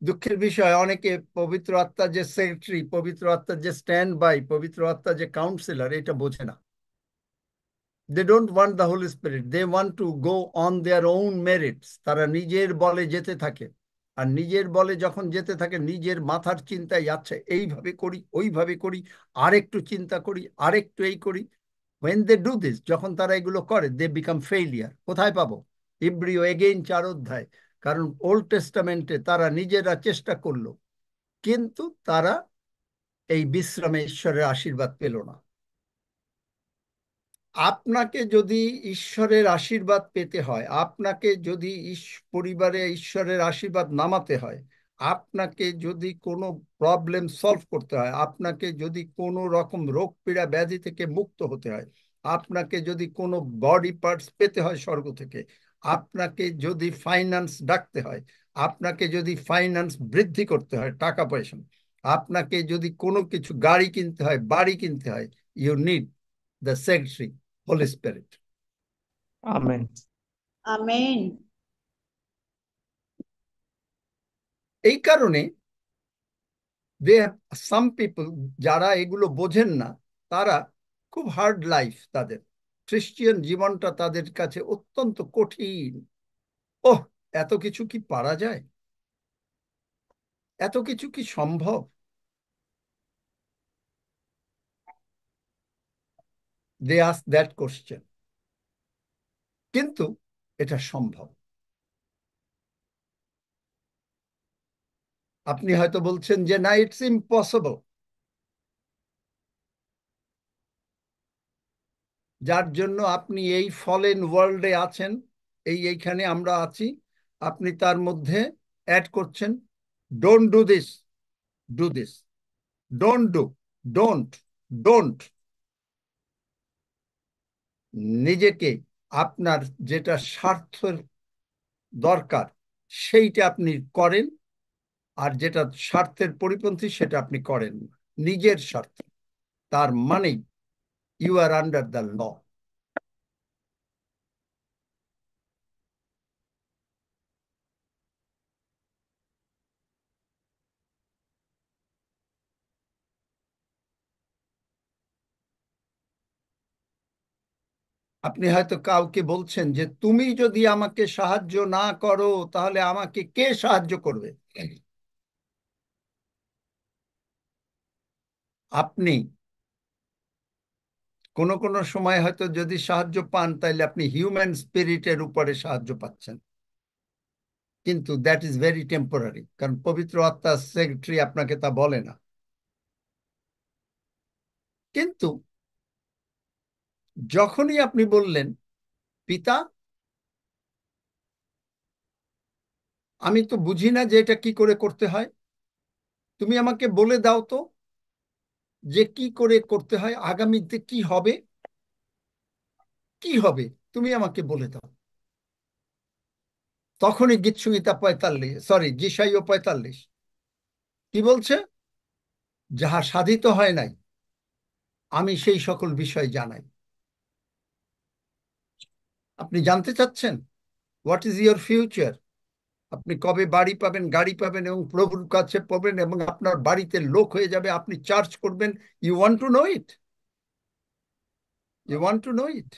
Speaker 1: দুঃখের বিষয়, অনেকে পবিত্র আত্মা যে সেক্রেটারি, পবিত্র আত্মা যে স্ট্যান্ড বাই, পবিত্র আত্মা যে কাউন্সিলর, এটা বোঝে না। They don't want the Holy Spirit, they want to go on their own merits. তারা নিজের বলে যেতে থাকে, আর নিজের বলে যখন যেতে থাকে, নিজের মাথার চিন্তায় যাচ্ছে, এইভাবে করি, ওইভাবে করি, আরেকটু চিন্তা করি, আরেকটু এই করি। when they do this, যখন তারা এগুলো করে, they become failure. কোথায় পাবো? ইব্রিয় এগেইন 4 অধ্যায়। কারণ ওল্ড টেস্টামেন্টে তারা নিজেরা চেষ্টা করলো, কিন্তু তারা এই বিশ্রামে ঈশ্বরের আশীর্বাদ পেল না। আপনাকে যদি ঈশ্বরের আশীর্বাদ পেতে হয়, আপনাকে যদি পরিবারে ঈশ্বরের আশীর্বাদ নামাতে হয়, আপনাকে যদি কোনো প্রবলেম সলভ করতে হয়, আপনাকে যদি কোনো রকম রোগ পীড়া ব্যাধি থেকে মুক্ত হতে হয়, আপনাকে যদি কোনো বডি পার্টস পেতে হয় স্বর্গ থেকে, আপনাকে যদি ফাইন্যান্স ডাকতে হয়, আপনাকে যদি ফাইন্যান্স বৃদ্ধি করতে হয়, টাকা পয়সা, আপনাকে যদি কোনো কিছু গাড়ি কিনতে হয়, বাড়ি কিনতে হয়, you need the secretary, Holy Spirit.
Speaker 2: Amen.
Speaker 7: Amen.
Speaker 1: এই কারণে দে সাম পিপল যারা এগুলো বোঝেন না, তারা খুব হার্ড লাইফ, তাদের খ্রিস্টিয়ান জীবনটা তাদের কাছে অত্যন্ত কঠিন। ওহ, এত কিছু কি পারা যায়? এত কিছু কি সম্ভব? They ask that question. কিন্তু এটা সম্ভব। আপনি হয়তো বলছেন যে না, ইটস ইম্পসিবল। যার জন্য আপনি এই ফলেন ওয়ার্ল্ডে আছেন, এইখানে আমরা আছি, আপনি তার মধ্যে অ্যাড করছেন don't do this, do this, don't do, don't, don't. নিজেকে আপনার যেটা স্বার্থের দরকার সেইটা আপনি করেন, আর যেটা স্বার্থের পরিপন্থী সেটা আপনি করেন না, নিজের স্বার্থ। তার মানে you are under the law. আপনি হয়তো কাউকে বলছেন যে তুমি যদি আমাকে সাহায্য না করো তাহলে আমাকে কে সাহায্য করবে? আপনি কোনো কোনো সময় হয়তো যদি সাহায্য পান, তাহলে আপনি হিউম্যান স্পিরিটের উপরে সাহায্য পাচ্ছেন, কিন্তু দ্যাট ইজ ভেরি টেম্পোরারি, কারণ পবিত্র আত্মা সেক্রেটারি আপনাকে তা বলে না। কিন্তু যখনই আপনি বললেন পিতা, আমি তো বুঝি না যে এটা কি করে করতে হয়, তুমি আমাকে বলে দাও তো যে কি করে করতে হয়, আগামীতে কি হবে, কি হবে তুমি আমাকে বলে দাও। তখনই গীতসংহিতা 45, সরি যিশাইয় 45 কি বলছে? যাহা সাধিত হয় নাই আমি সেই সকল বিষয় জানাই। আপনি জানতে চাচ্ছেন হোয়াট ইজ ইয়োর ফিউচার? আপনি কবে বাড়ি পাবেন, গাড়ি পাবেন এবং প্রভুর কাছে পাবেন এবং আপনার বাড়িতে লোক হয়ে যাবে, আপনি চার্জ করবেন? You want to know it? You want to know it?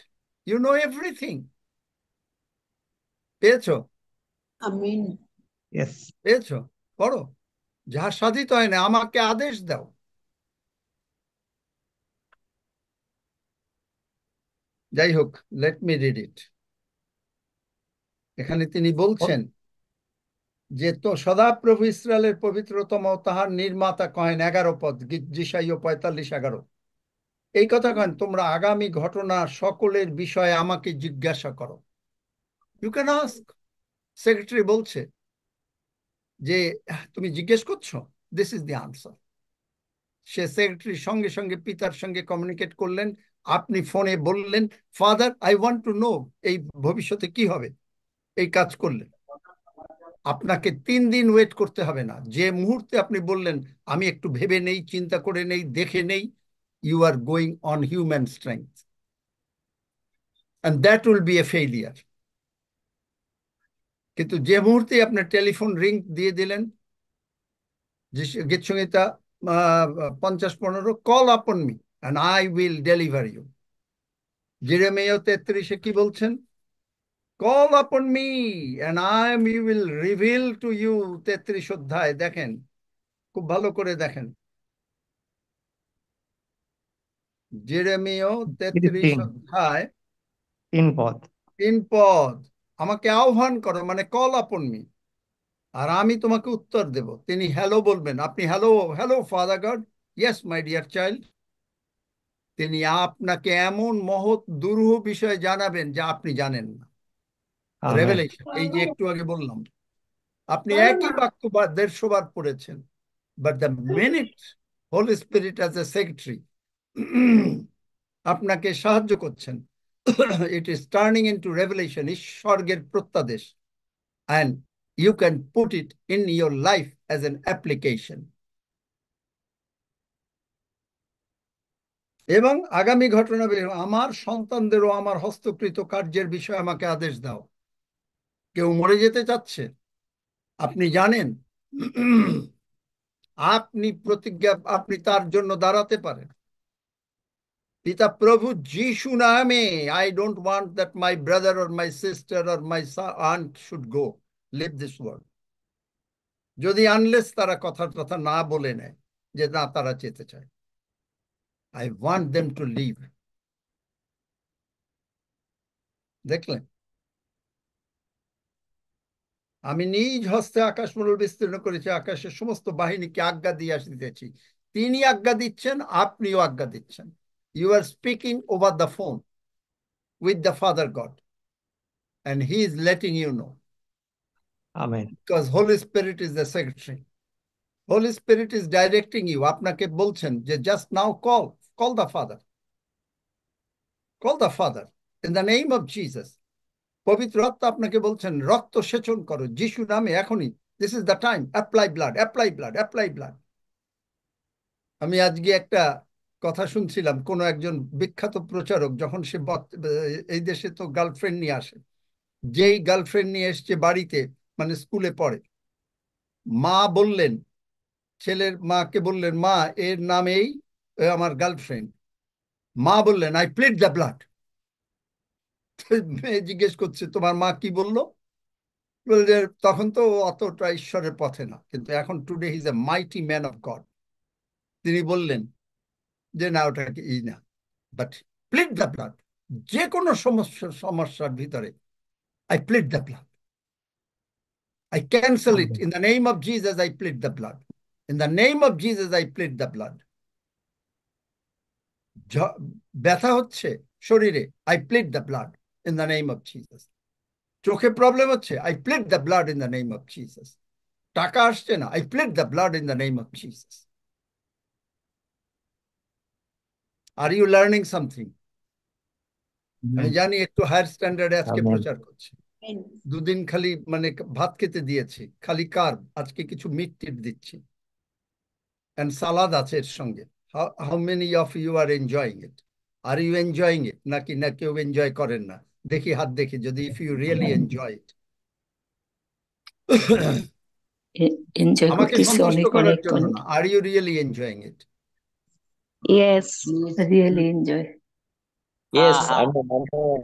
Speaker 1: You know everything. পেয়েছো?
Speaker 7: আমেন।
Speaker 2: ইয়েস।
Speaker 1: পেয়েছো? পড়ো, যাহা সাধিত হয় না আমাকে আদেশ দাও। যাই হোক, লেট মি রিড ইট। এখানে তিনি বলছেন যে তো সদাপ্রভু ইসরায়েলের পবিত্রতম তাহার নির্মাতা কহেন, 11 পদ, যিশাইয় 45:11। এই কথা কহেন, তোমরা আগামী ঘটনা সকলের বিষয়ে আমাকে জিজ্ঞাসা করো। You can ask. সেক্রেটারি বলছে যে তুমি জিজ্ঞেস করছো, this is the answer. Say secretary সঙ্গে সঙ্গে পিতার সঙ্গে কমিউনিকেট করলেন। আপনি ফোনে বললেন, father I want to no এই ভবিষ্যতে কি হবে, এই কাজ করলেন। আপনাকে 3 দিন ওয়েট করতে হবে না। যে মুহূর্তে আপনি বললেন আমি একটু ভেবে নেই, চিন্তা করে নেই, দেখে নেই, you are going on human strength, and that will be a failure. কিন্তু যে মুহূর্তে আপনার টেলিফোন রিং দিয়ে দিলেন, গীতসংহিতা 50:15, call upon me and I will deliver you. Jeremiah 33 কি বলছেন? Call upon me and I will reveal to you. 33 অধ্যায় দেখেন, খুব ভালো করে দেখেন। যেরেমিয়া 33
Speaker 2: 3
Speaker 1: অধ্যায়
Speaker 2: 3 পদ।
Speaker 1: 3 পদ। আমাকে আহ্বান করো, মানে কল আপন মি, আর আমি তোমাকে উত্তর দেব। তিনি হ্যালো বলবেন, আপনি hello, hello father god, yes my dear child. তিনি আপনাকে এমন মহৎ দুরূহ বিষয় জানাবেন যা আপনি জানেন না।
Speaker 2: আমেন।
Speaker 1: রেভেলেশন, এই যে একটু আগে বললাম, আপনি একই বাক্য 150 বার পড়েছেন, but the minute Holy Spirit as a secretary আপনাকে সাহায্য করছেন, it is turning into revelation, ঈশ্বরের প্রত্যাদেশ, and you can put it in your life as an application. এবং আগামী ঘটনা আমার সন্তানদেরও আমার হস্তকৃত কার্যের বিষয়ে আমাকে আদেশ দাও। কেউ মরে যেতে চাচ্ছে, আপনি জানেন, আপনি তার জন্য দাঁড়াতে পারেন। পিতা প্রভু যিশু নামে, I don't want that my brother or my sister or my aunt should go leave this world. যদি আনলেস তারা কথা না বলে নেয় যে না তারা যেতে চায়, I want them to live. দেখলেন, আমি নিজ হস্তে আকাশমণ্ডল বিস্তীর্ণ করেছি, আকাশের সমস্ত বাহিনীকে আজ্ঞা দিয়ে আসিতেছি। তিনি আজ্ঞা দিচ্ছেন, আপনিও আজ্ঞা দিচ্ছেন। You are speaking over the phone with the Father God, and he is letting you know,
Speaker 2: amen.
Speaker 1: because Holy Spirit is the secretary. Holy Spirit is directing you. আপনাকে বলছেন যে just now call the Father, call the Father in the name of Jesus. পবিত্র আত্মা আপনাকে বলছেন রক্ত সেচন করো যিশু নামে এখনই। This is the time, apply blood, apply blood, apply blood. আমি আজকে একটা কথা শুনছিলাম, কোন একজন বিখ্যাত প্রচারক যখন সে এই দেশে তো গার্লফ্রেন্ড নিয়ে আসে, যেই গার্লফ্রেন্ড নিয়ে এসছে বাড়িতে, মানে স্কুলে পড়ে, মা বললেন, ছেলের মাকে বললেন, মা এর নামেই আমার গার্লফ্রেন্ড। মা বললেন, আই প্লিড দ্য ব্লাড। মেয়ে জিজ্ঞেস করছে তোমার মা কি বললো? বলছে তখন তো অতটা ঈশ্বরের পথে না, কিন্তু এখন today he is a mighty man of God. তিনি বললেন যে না ওটা ই না, বাট প্লিড দ্য ব্লাড। যে কোনো সমস্যার ভিতরে I plead the blood, I cancel it in the name of Jesus, I plead the blood in the name of Jesus, I plead the blood. ব্যথা হচ্ছে শরীরে, I plead the blood in the name of Jesus. চোখে problem হচ্ছে, I plead the blood in the name of Jesus. টাকা আসছে না, I plead the blood in the name of Jesus. Are you learning something? আমি জানি একটু higher স্ট্যান্ডার্ডে আজকে
Speaker 2: amen.
Speaker 1: প্রচার করছি।
Speaker 7: Amen.
Speaker 1: দুদিন খালি মানে ভাত খেতে দিয়েছি, খালি কার্ব, আজকে কিছু মিট টিট দিচ্ছি, এন্ড সালাদ আছে এর সঙ্গে। How many of you are enjoying it? Are you enjoying it? নাকি না কেউ এনজয় করেন না? দেখি হাত দেখি, যদি if you really enjoy it.
Speaker 5: Enjoy
Speaker 1: আমাকে
Speaker 5: করতেছি
Speaker 1: সন্তুষ্ট
Speaker 5: অনেক
Speaker 1: করার
Speaker 5: অনেক
Speaker 1: জন্য
Speaker 5: অনেক।
Speaker 1: না, are you really enjoying it?
Speaker 6: Yes.
Speaker 5: Really enjoy.
Speaker 3: Yes, amen, amen.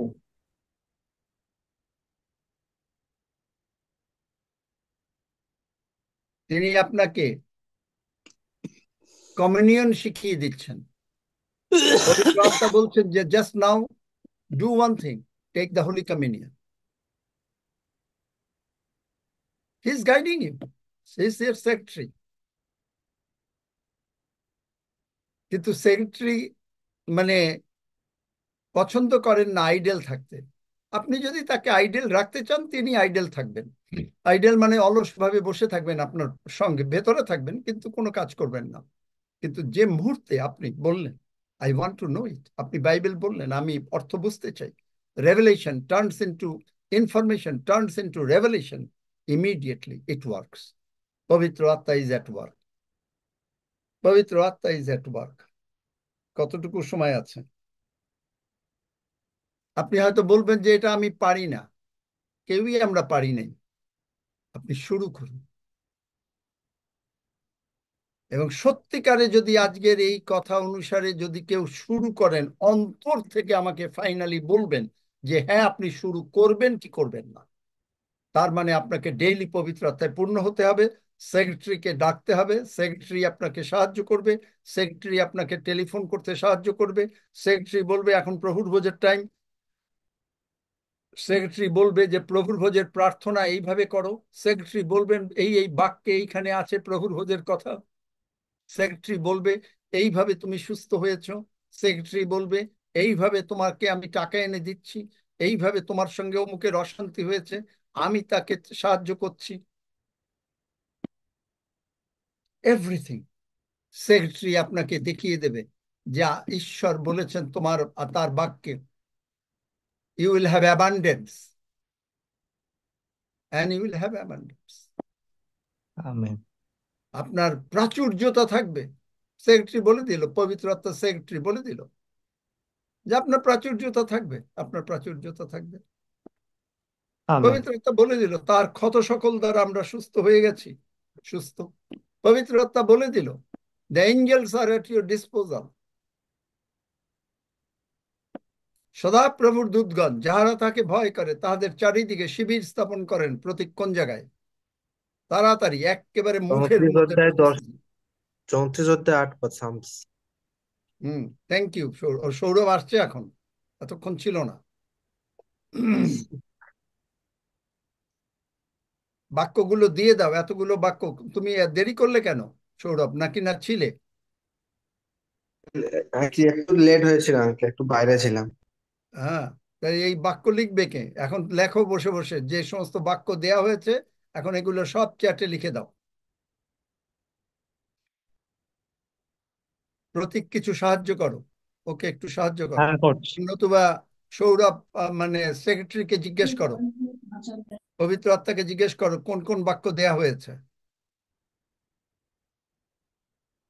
Speaker 1: তিনি আপনাকে কমিউনিয়ন শিখিয়ে দিচ্ছেন। পবিত্র আত্মা বলছেন যে just now do one thing, take the holy communion. He is guiding you, he is your secretary. কিন্তু সেক্রেটারি মানে পছন্দ করেন না আইডেল থাকতে। আপনি যদি তাকে আইডেল রাখতে চান, তিনি আইডেল থাকবেন। আইডেল মানে অলসভাবে বসে থাকবেন, আপনার সঙ্গে ভেতরে থাকবেন কিন্তু কোনো কাজ করবেন না। কিন্তু যে মুহূর্তে আপনি বললেন আই ওয়ান্ট টু নো ইট, আপনি বাইবেল বললেন আমি অর্থ বুঝতে চাই, revelation turns into information, turns into revelation, immediately it works. পবিত্র আত্মা ইজ অ্যাট ওয়ার্ক, পবিত্র আত্মা ইজ অ্যাট ওয়ার্ক। কতটুকু সময় আছে? আপনি হয়তো বলবেন যে এটা আমি পারি না, কেউই আমরা পারি নাই। আপনি শুরু করুন, এবং সত্যিকারে যদি আজকের এই কথা অনুসারে যদি কেউ শুরু করেন, অন্তর থেকে আমাকে ফাইনালি বলবেন যে হ্যাঁ আপনি শুরু করবেন কি করবেন না। তার মানে আপনাকে ডেইলি পবিত্র আত্মায় পূর্ণ হতে হবে, সেক্রেটারিকে ডাকতে হবে, সেক্রেটারি আপনাকে সাহায্য করবে, সেক্রেটারি আপনাকে টেলিফোন করতে সাহায্য করবে, সেক্রেটারি বলবে এখন প্রভুর ভোজের টাইম, সেক্রেটারি বলবে যে প্রভুর ভোজের প্রার্থনা এইভাবে করো, সেক্রেটারি বলবেন এই এই বাক্যে এইখানে আছে প্রভুর ভোজের কথা, সেক্রেটারি বলবে এইভাবে তুমি সুস্থ হয়েছো, সেক্রেটারি বলবে এইভাবে তোমাকে আমি টাকা এনে দিচ্ছি, এইভাবে তোমার সঙ্গে অমুকের অশান্তি হয়েছে, আমি তাকে সাহায্য করছি। এভরিথিং সেক্রেটারি আপনাকে দেখিয়ে দেবে যা ঈশ্বর বলেছেন তোমার তার বাক্যে, you will have abundance and you will have abundance.
Speaker 2: Amen.
Speaker 1: আপনার প্রাচুর্যতা থাকবে, সেক্রেটারি বলে দিল, পবিত্র আত্মা সেক্রেটারি বলে দিল যে আপনার প্রাচুর্যতা থাকবে, আপনার প্রাচুর্যতা থাকবে।
Speaker 2: আমেন।
Speaker 1: পবিত্র আত্মা বলে দিল তার ক্ষত সকল দ্বারা আমরা সুস্থ হয়ে গেছি, সুস্থ। পবিত্র আত্মা বলে দিল the angels are at your disposal. সদাপ্রভুর দূতগণ যাহারা তাকে ভয় করে তাহাদের চারিদিকে শিবির স্থাপন করেন। প্রতিক্ষণ জায়গায় তাড়াতাড়ি একেবারে মুখের
Speaker 8: 34
Speaker 1: মধ্যে
Speaker 8: অধ্যায় 10,
Speaker 1: ঢুকতেছে।
Speaker 8: 34 অধ্যায় 8 পদ সামস।
Speaker 1: Thank you. সৌরভ আসছে এখন, এতক্ষণ ছিল না। বাক্যগুলো দিয়ে দাও, এতগুলো বাক্য। তুমি দেরি করলে কেন সৌরভ, নাকি না ছিলে?
Speaker 8: কি একটু লেট হয়েছিল আঙ্কেল, একটু বাইরে ছিলাম।
Speaker 1: হ্যাঁ, তাই এই বাক্য লিখবে কে? এখন লেখো বসে বসে যে সমস্ত বাক্য দেয়া হয়েছে, এখন এগুলো সব চ্যাটে লিখে দাও। প্রতীক কিছু সাহায্য করো, ওকে একটু সাহায্য করো।
Speaker 2: হ্যাঁ, করছি।
Speaker 1: নতুবা সৌরভ মানে সেক্রেটারিকে জিজ্ঞেস করো, পবিত্র আত্মাকে জিজ্ঞেস করো কোন কোন বাক্য দেয়া হয়েছে।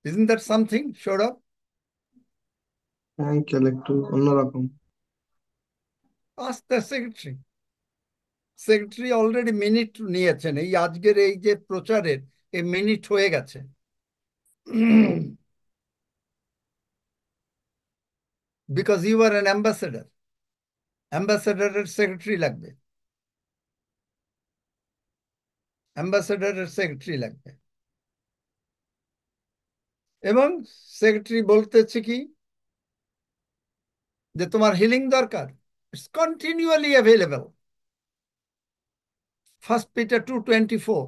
Speaker 1: Isn't that something, Sourav?
Speaker 8: Uncle একটু অন্যরকম।
Speaker 1: Ask the secretary. Secretary already minute নিয়েছেন, এই আজকের এই যে প্রচারের এই মিনিট হয়ে গেছে। Because you are an ambassador. অ্যাম্বাসেডারের সেক্রেটারি লাগবে, অ্যাম্বাসেডারের সেক্রেটারি লাগবে। এবং সেক্রেটারি বলতেছে কি যে তোমার হিলিং দরকার, it's continually available. 1 Peter 2:24,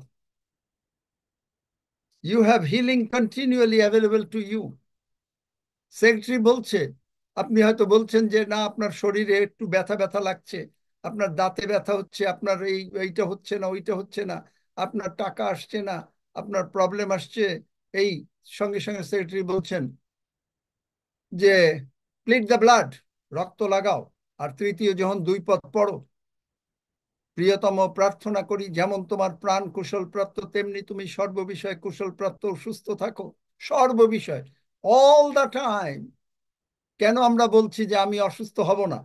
Speaker 1: you have healing continually available to you. Secretary বলছে, আপনি হয়তো বলছেন যে না আপনার শরীরে একটু ব্যথা ব্যথা লাগছে, আপনার দাঁতে ব্যথা হচ্ছে, আপনার এইটা হচ্ছে না, ওইটা হচ্ছে না, আপনার টাকা আসছে না, আপনার প্রবলেম আসছে। এই সঙ্গে সঙ্গে সেক্রেটারি বলছেন যে প্লিড দ্য ব্লাড, রক্ত লাগাও। আর তৃতীয় যখন 2 পদ পড়ো, প্রিয়তম প্রার্থনা করি যেমন তোমার প্রাণ কুশল প্রাপ্ত তেমনি তুমি সর্ববিষয়ে কুশল প্রাপ্ত সুস্থ থাকো। সর্ববিষয়, অল দ্য টাইম। কেন আমরা বলছি যে আমি অসুস্থ হব না?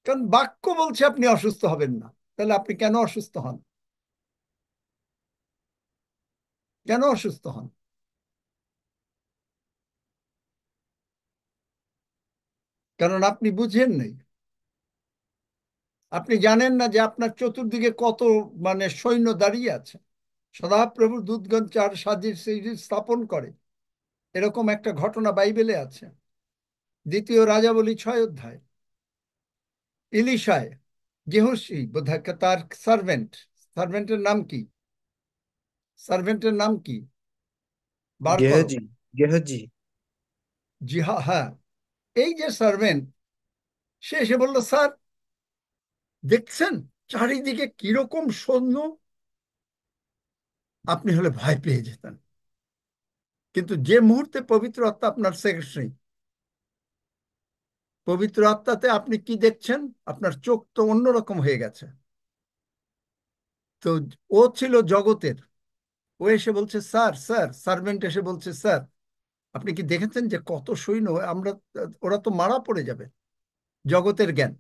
Speaker 1: কারণ বাক্য বলছে আপনি অসুস্থ হবেন না। তাহলে আপনি কেন অসুস্থ হন? কেন অসুস্থ হন? কারণ আপনি বুঝেন নাই, আপনি জানেন না যে আপনার চতুর্দিকে কত মানে সৈন্য দাঁড়িয়ে আছে। সদাপ্রভুর দূতগণ চার সাজির স্থাপন করে, এরকম একটা ঘটনা বাইবেলে আছে। 2 রাজাবলী 6 অধ্যায়। ইলিশায় গেহসি বোধহয় তার সার্ভেন্টের নাম কি? সার্ভেন্টের নাম কি বার করো।
Speaker 8: গেহজি, গেহজি।
Speaker 1: জি হ্যাঁ, এই যে সার্ভেন্ট, সে এসে বললো স্যার দেখছেন চারিদিকে কিরকম সৈন্য, আপনি হলে ভয় পেয়ে যেতেন। কিন্তু যে মুহূর্তে পবিত্র আত্মা আপনার সেক্রেটারি, পবিত্র আত্মাতে আপনি কি দেখছেন, আপনার চোখ তো অন্যরকম হয়ে গেছে। তো ও ছিল জগতের, ও এসে বলছে স্যার, স্যার, সার্ভেন্ট এসে বলছে স্যার আপনি কি দেখেছেন যে কত সৈন্য, আমরা, ওরা তো মারা পড়ে যাবে। জগতের জ্ঞান।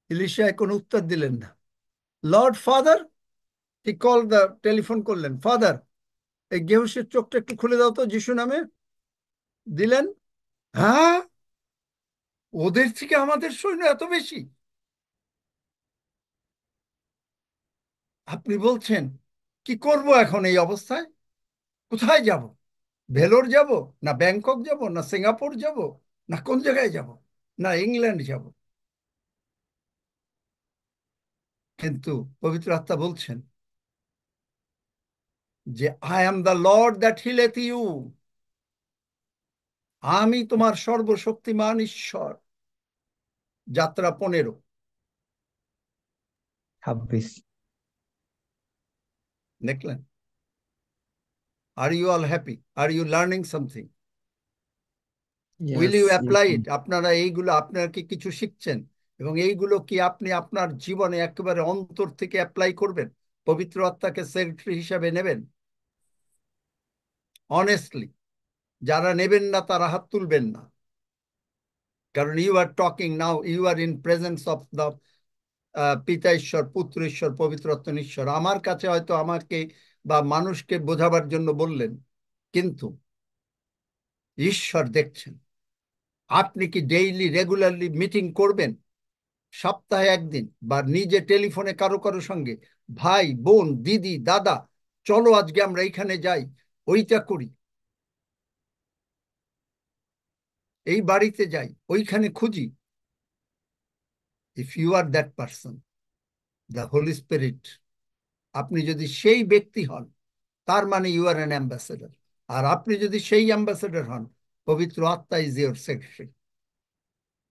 Speaker 1: ইলিশা কোনো উত্তর দিলেন না। Lord father, he call the, telephone করলেন, ফাদার এই গেহুসের চোখটা একটু খুলে দাও তো যিশু নামে। দিলেন। হ্যাঁ, ওদের থেকে আমাদের সৈন্য এত বেশি? আপনি বলছেন কি করব এখন এই অবস্থায়? কোথায় যাব? ভেলোর যাব, না ব্যাংকক যাব, না সিঙ্গাপুর যাব, না কোন জায়গায় যাব, না ইংল্যান্ড যাব? কিন্তু পবিত্র আত্মা বলছেন যে I am the lord that healeth you. আমি তোমার সর্বশক্তিমান ঈশ্বর। যাত্রা 15।
Speaker 2: 26।
Speaker 1: দেখলেন? Are you all happy? Are you learning something? Will
Speaker 8: Yes,
Speaker 1: you
Speaker 8: yes.
Speaker 1: Apply it? আপনারা এইগুলো, আপনারা কি কিছু শিখছেন এবং এইগুলো কি আপনি আপনার জীবনে একেবারে অন্তর থেকে অ্যাপ্লাই করবেন? পবিত্র আত্মাকে সেক্রেটারি হিসাবে নেবেন অনেস্টলি। যারা নেবেন না তারা হাত তুলবেন না, কারণ you are talking now, you are in presence of the পিতা ঈশ্বর, পুত্র ঈশ্বর, পবিত্র আত্মা ঈশ্বর। আমার কাছে হয়তো আমাকে বা মানুষকে বোঝাবার জন্য বললেন, কিন্তু ঈশ্বর দেখছেন। আপনি কি ডেইলি রেগুলারলি মিটিং করবেন, সপ্তাহে একদিন, বা নিজে টেলিফোনে কারো কারো সঙ্গে, ভাই বোন দিদি দাদা, চলো আজকে আমরা এইখানে যাই, ওইটা করি, এই বাড়িতে যাই, ওইখানে খুঁজি? If you are that person, the Holy Spirit, আপনি যদি সেই ব্যক্তি হন, তার মানে ইউ আর অ্যান অ্যাম্বাসেডর। আর আপনি যদি সেই অ্যাম্বাসেডর হন, পবিত্র আত্মা ইজ ইউর সেক্রেটারি।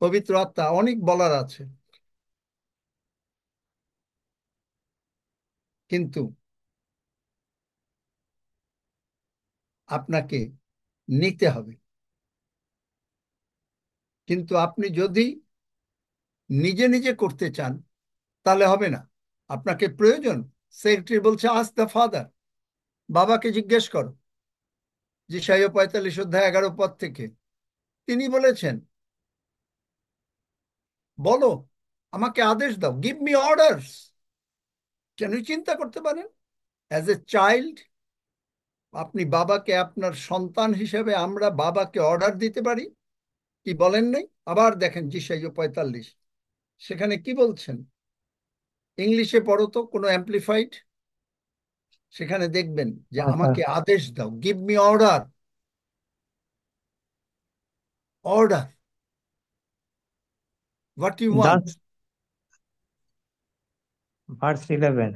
Speaker 1: পবিত্র আত্মা, অনেক বলার আছে, কিন্তু আপনাকে নিতে হবে। কিন্তু আপনি যদি নিজে নিজে করতে চান তাহলে হবে না, আপনাকে প্রয়োজন। সেক্রেটারি বলছে আস্ক দ্য ফাদার, বাবাকে জিজ্ঞেস করো। যেসাইয় 45 অধ্যায় 11 পদ থেকে তিনি বলেছেন, বলো, আমাকে আদেশ দাও, গিভ মি অর্ডারস। কেন চিন্তা করতে পারেন, অ্যাজ এ চাইল্ড আপনি বাবাকে, আপনার সন্তান হিসেবে আমরা বাবাকে অর্ডার দিতে পারি কি বলেন নাই? আবার দেখেন যেসাইয় 45, সেখানে কি বলছেন? ইংলিশে পড়ো তো, কোনো অ্যাম্পলিফাইড, সেখানে দেখবেন যে
Speaker 2: হ্যাঁ স্যার।
Speaker 1: আমাকে আদেশ দাও, give me order. Order, what you want.
Speaker 2: Thus, verse 11.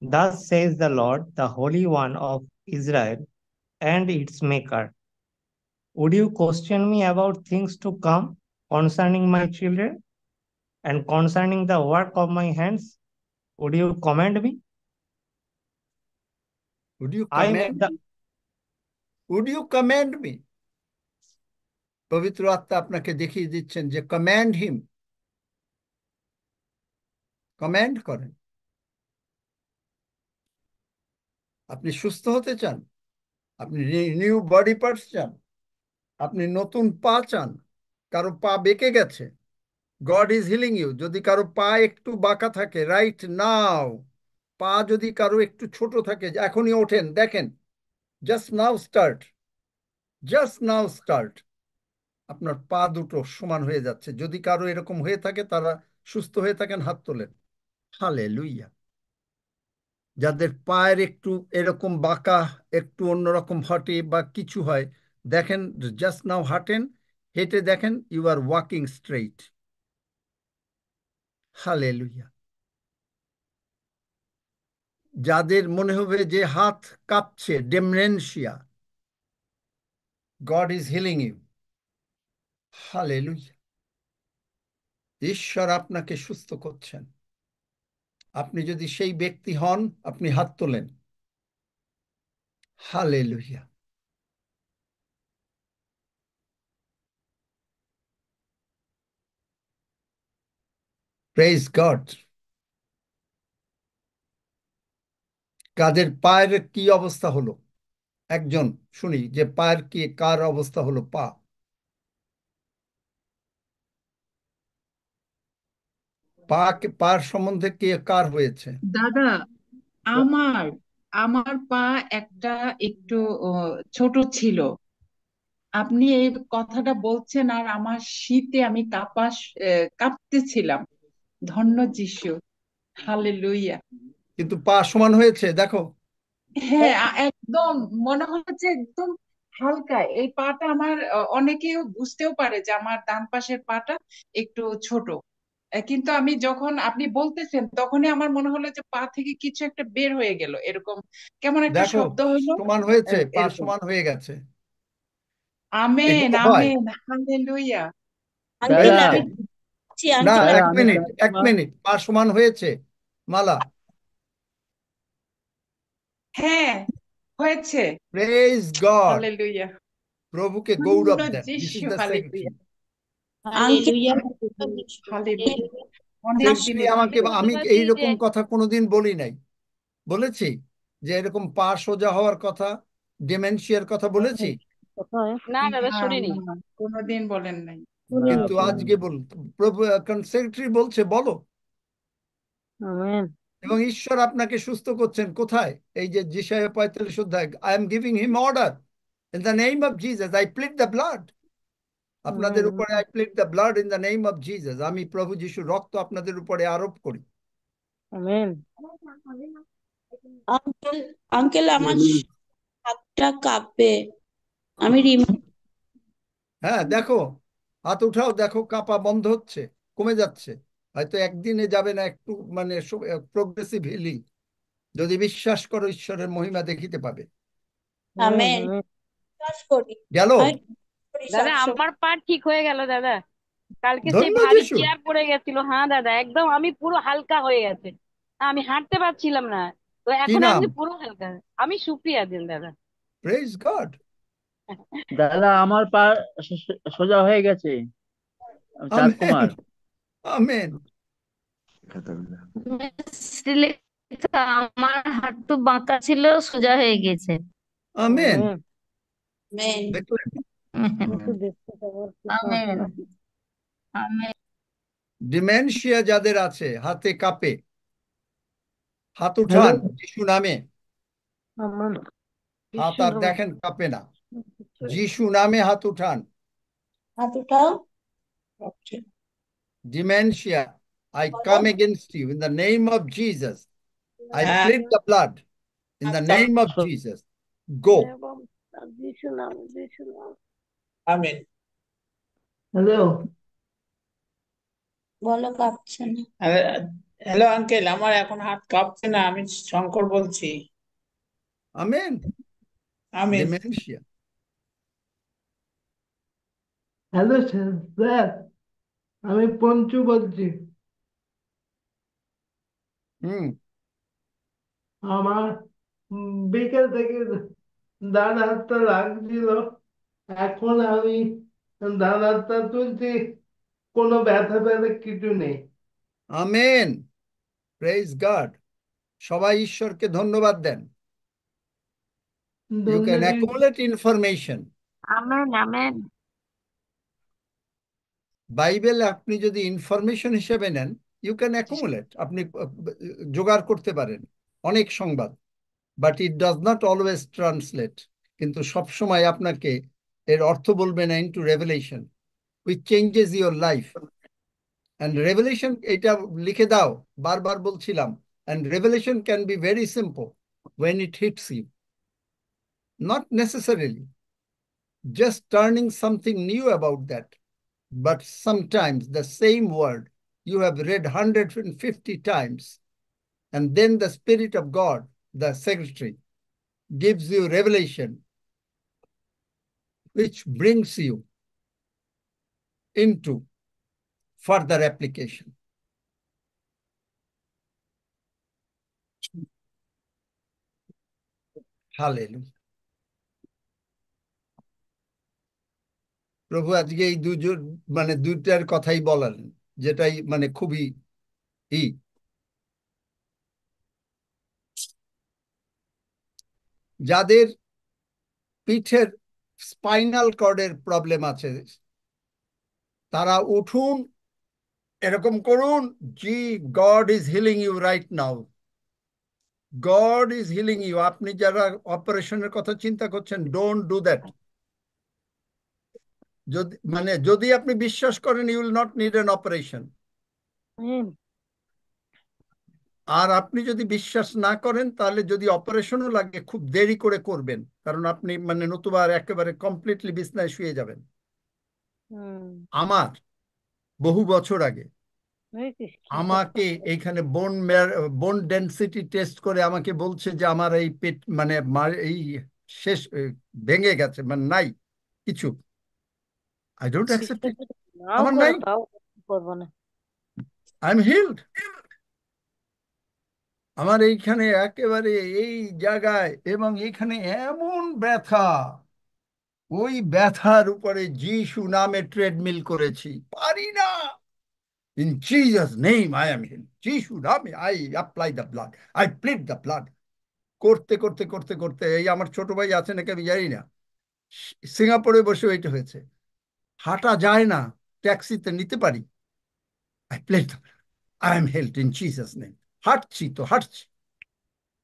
Speaker 2: Thus says the Lord, the Holy One of Israel and its Maker. Would you question me about things to come concerning my children and concerning the work of my hands? Would you command me?
Speaker 1: Would you
Speaker 2: I made
Speaker 1: command,
Speaker 2: the
Speaker 1: would you command me? পবিত্র আত্মা আপনাকে দেখিয়ে দিচ্ছেন যে command হিম, command করেন। আপনি সুস্থ হতে চান, আপনি নিউ বডি পার্টস চান, আপনি নতুন পা চান, কারো পা বেঁকে গেছে, গড ইজ হিলিং ইউ। যদি কারো পা একটু বাঁকা থাকে, রাইট নাও, পা যদি কারো একটু ছোট থাকে, এখনই ওঠেন, দেখেন, just now start, just now start, আপনার পা দুটো সমান হয়ে যাচ্ছে। যদি কারো এরকম হয়ে থাকে, তারা সুস্থ হয়ে থাকেন, হাত তোলেন। হালেলুইয়া। যাদের পায়ের একটু এরকম বাঁকা, একটু অন্যরকম হটে বা কিছু হয়, দেখেন, জাস্ট নাও হাঁটেন, হেঁটে দেখেন, you are walking straight. Hallelujah. যাদের মনে হবে যে হাত কাঁপছে, dementia, God is healing you. Hallelujah. ঈশ্বর আপনাকে সুস্থ করছেন। আপনি যদি সেই ব্যক্তি হন, আপনি হাত তোলেন। হালেলুইয়া। Praise god. কাদের পায়ের কি অবস্থা হলো? একজন শুনি যে পায়ের কি, কার অবস্থা হলো? পা, পা, পার সম্বন্ধে কে কার হয়েছে?
Speaker 9: দাদা, আমার আমার পা একটা একটু ছোট ছিল। আপনি এই কথাটা বলছেন আর আমার শীতে আমি কাঁপতেছিলাম। ধন্য যিশু। হালেলুইয়া।
Speaker 1: কিন্তু পা সমান হয়েছে, দেখো।
Speaker 9: হ্যাঁ, একদম মনে হচ্ছে একদম হালকা এই পাটা আমার। অনেকেও বুঝতেও পারে যে আমার ডান পাশের পাটা একটু ছোট। কিন্তু আমি যখন আপনি বলতেছেন তখনই আমার মনে হলো যে পা থেকে কিছু একটা বের হয়ে গেল, এরকম কেমন একটা
Speaker 1: দেখো,
Speaker 9: শব্দ হইলো।
Speaker 1: সমান হয়েছে, পা
Speaker 9: এরকম।
Speaker 1: সমান হয়ে গেছে।
Speaker 9: আমেন,
Speaker 1: এগুলো হয়।
Speaker 9: Amen, hallelujah.
Speaker 6: আঙ্কেল
Speaker 3: দাদা
Speaker 6: আমি বলছি,
Speaker 1: না,
Speaker 6: আঙ্কেল
Speaker 3: দাদা
Speaker 1: এক
Speaker 3: আমি
Speaker 1: মিনিট, এক
Speaker 3: প্রার্থনা
Speaker 1: মিনিট, পা সমান হয়েছে। মালা,
Speaker 9: হ্যাঁ, হয়েছে।
Speaker 1: Praise god.
Speaker 9: হালেলুইয়া।
Speaker 1: প্রভুকে
Speaker 9: ধন্য
Speaker 1: গৌরব দেন। দিস ইজ
Speaker 9: যিশু।
Speaker 1: The secretary.
Speaker 9: Hallelujah.
Speaker 6: Uncle
Speaker 7: Hallelujah.
Speaker 9: Hallelujah. অনেক
Speaker 1: সেক্রেটারি
Speaker 9: দিনের
Speaker 1: আমাকে, আমি এইরকম কথা কোনোদিন বলি নাই। বলেছি যে এরকম পা সোজা হওয়ার কথা, ডিমেনশিয়ার কথা বলেছি?
Speaker 5: না দাদা
Speaker 9: না
Speaker 5: শুনিনি।
Speaker 9: না কোনোদিন বলেন নাই।
Speaker 1: কিন্তু আজকে প্রভু সেক্রেটারি বলছে বলো,
Speaker 5: আমেন।
Speaker 1: এবং ঈশ্বর আপনাকে সুস্থ করছেন। কোথায়? এই যে যিশায়া 45 অধ্যায়, I am giving him order in the name of Jesus, I plead the blood. আপনাদের উপরে I plead the blood in the name of Jesus, আমি প্রভু যিশুর রক্ত আপনাদের উপরে আরোপ করি।
Speaker 5: আমেন।
Speaker 6: আঙ্কেল আঙ্কেল আমার হাতটা কাঁপে। আমি
Speaker 1: হ্যাঁ, দেখো, হাত উঠাও, দেখো কাঁপা বন্ধ হচ্ছে, কমে যাচ্ছে। হয়তো একদিনে যাবে না, একটু মানে প্রোগ্রেসিভ হিলিং। যদি বিশ্বাস করো ঈশ্বরের মহিমা দেখিতে পাবে।
Speaker 6: আমেন বিশ্বাস করি।
Speaker 1: গেল?
Speaker 6: আমি করি
Speaker 5: দাদা
Speaker 6: সবসময়।
Speaker 5: আমার পা ঠিক হয়ে গেল দাদা। কালকে সেই
Speaker 1: ধন্য
Speaker 5: ভারী
Speaker 1: যিশু।
Speaker 5: চেয়ার পড়ে গেছিল, হ্যাঁ দাদা একদম আমি পুরো হালকা হয়ে গেছে। আমি হাঁটতে পারছিলাম না, তো
Speaker 1: কি
Speaker 5: এখন
Speaker 1: নাম?
Speaker 5: আমি পুরো হালকা। আমি সুপ্রিয়া দিল দাদা।
Speaker 1: Praise God.
Speaker 10: দাদা আমার পা সোজা হয়ে গেছে। আমি চাঁদ
Speaker 1: আমেন,
Speaker 10: কুমার।
Speaker 1: আমেন।
Speaker 5: আমার হাঁটু বাঁকা ছিল, সোজা হয়ে গেছে।
Speaker 1: আমেন।
Speaker 6: আমেন
Speaker 1: দেখলেন?
Speaker 5: আমেন। আমেন।
Speaker 1: ডিমেনশিয়া যাদের আছে, হাতে কাঁপে, হাত
Speaker 4: হ্যালো
Speaker 1: উঠান যিশু নামে।
Speaker 5: আমেন।
Speaker 1: হাত আর দেখেন কাঁপে না, যিশু নামে হাত উঠান।
Speaker 6: হাত উঠাও।
Speaker 1: Dementia, I
Speaker 6: বলো।
Speaker 1: come against you in the name of Jesus. I
Speaker 6: হ্যাঁ
Speaker 1: plead the blood in the name of Jesus. Go.
Speaker 5: যিশু নাম, যিশু নাম।
Speaker 6: আমেন
Speaker 4: হ্যালো
Speaker 6: বলো কাঁপছে না।
Speaker 11: হ্যালো আঙ্কেল, আমার এখন হাত কাঁপছে না, আমি শঙ্কর বলছি।
Speaker 1: Amen.
Speaker 11: আমিন।
Speaker 1: Dementia.
Speaker 4: হ্যালো স্যার, আমি পঞ্চু বলছি।
Speaker 1: হুম।
Speaker 4: আমার বিকেল থেকে ডান হাতটা লাগছিল, এখন আমি ডান হাতটা তুলছি, কোনো ব্যথা ব্যথা কিছু নেই।
Speaker 1: Amen. Praise God. সবাই ঈশ্বরকে ধন্যবাদ দেন। You can
Speaker 4: ধন্যবাদ।
Speaker 1: accumulate information.
Speaker 5: Amen. Amen.
Speaker 1: Bible আপনি যদি ইনফরমেশন হিসেবে নেন, ইউ ক্যান অ্যাকুমুলেট, আপনি জোগাড় করতে পারেন অনেক সংবাদ, but it does not always translate. কিন্তু সবসময় আপনাকে এর অর্থ বলবে না into revelation, which changes your life. And revelation, এটা লিখে দাও, বারবার বলছিলাম। And revelation can be very simple when it hits you, not necessarily just turning something new about that, but sometimes the same word you have read 150 times, and then the Spirit of God, the secretary, gives you revelation, which brings you into further application. Hallelujah. প্রভু আজকে এই দুজন মানে দুইটার কথাই বলালেন, যেটাই মানে খুবই ই। যাদের পিঠের স্পাইনাল কর্ডের প্রবলেম আছে, তারা উঠুন, এরকম করুন, জি God is healing you right now, God is healing you. আপনি যারা অপারেশনের কথা চিন্তা করছেন, ডোন্ট ডু দ্যাট। যদি আপনি বিশ্বাস করেন, you will not need an operation. আর আপনি যদি বিশ্বাস না করেন, তাহলে যদি অপারেশনও লাগে, খুব দেরি করে করবেন, কারণ আপনি মানে নতুবা একেবারে কমপ্লিটলি বিছনায় শুয়ে যাবেন। আমার বহু বছর আগে আমাকে এইখানে বোন ডেন্সিটি টেস্ট করে আমাকে বলছে যে আমার এই পেট মানে এই শেষ ভেঙে গেছে, মানে নাই কিছু। আই ডোন্ট অ্যাকসেপ্ট ইট, আমার নাই, আই এম হিলড। আমার এইখানে একেবারে এই জায়গায় এবং এইখানে এমন ব্যথা, ওই ব্যথার উপরে যিশু নামে ট্রেডমিল করেছি, পারি না। In Jesus' name I am healed. যিশু নামে I apply the blood. I plead the blood. করতে করতে করতে করতে এই আমার ছোট ভাই আছে নাকি আমি জানি না, সিঙ্গাপুরে বসে ওইটা হয়েছে। হাঁটা যায় না, ট্যাক্সিতে নিতে পারি, I played, I am held in Jesus name. হাঁটছি তো হাঁটছি,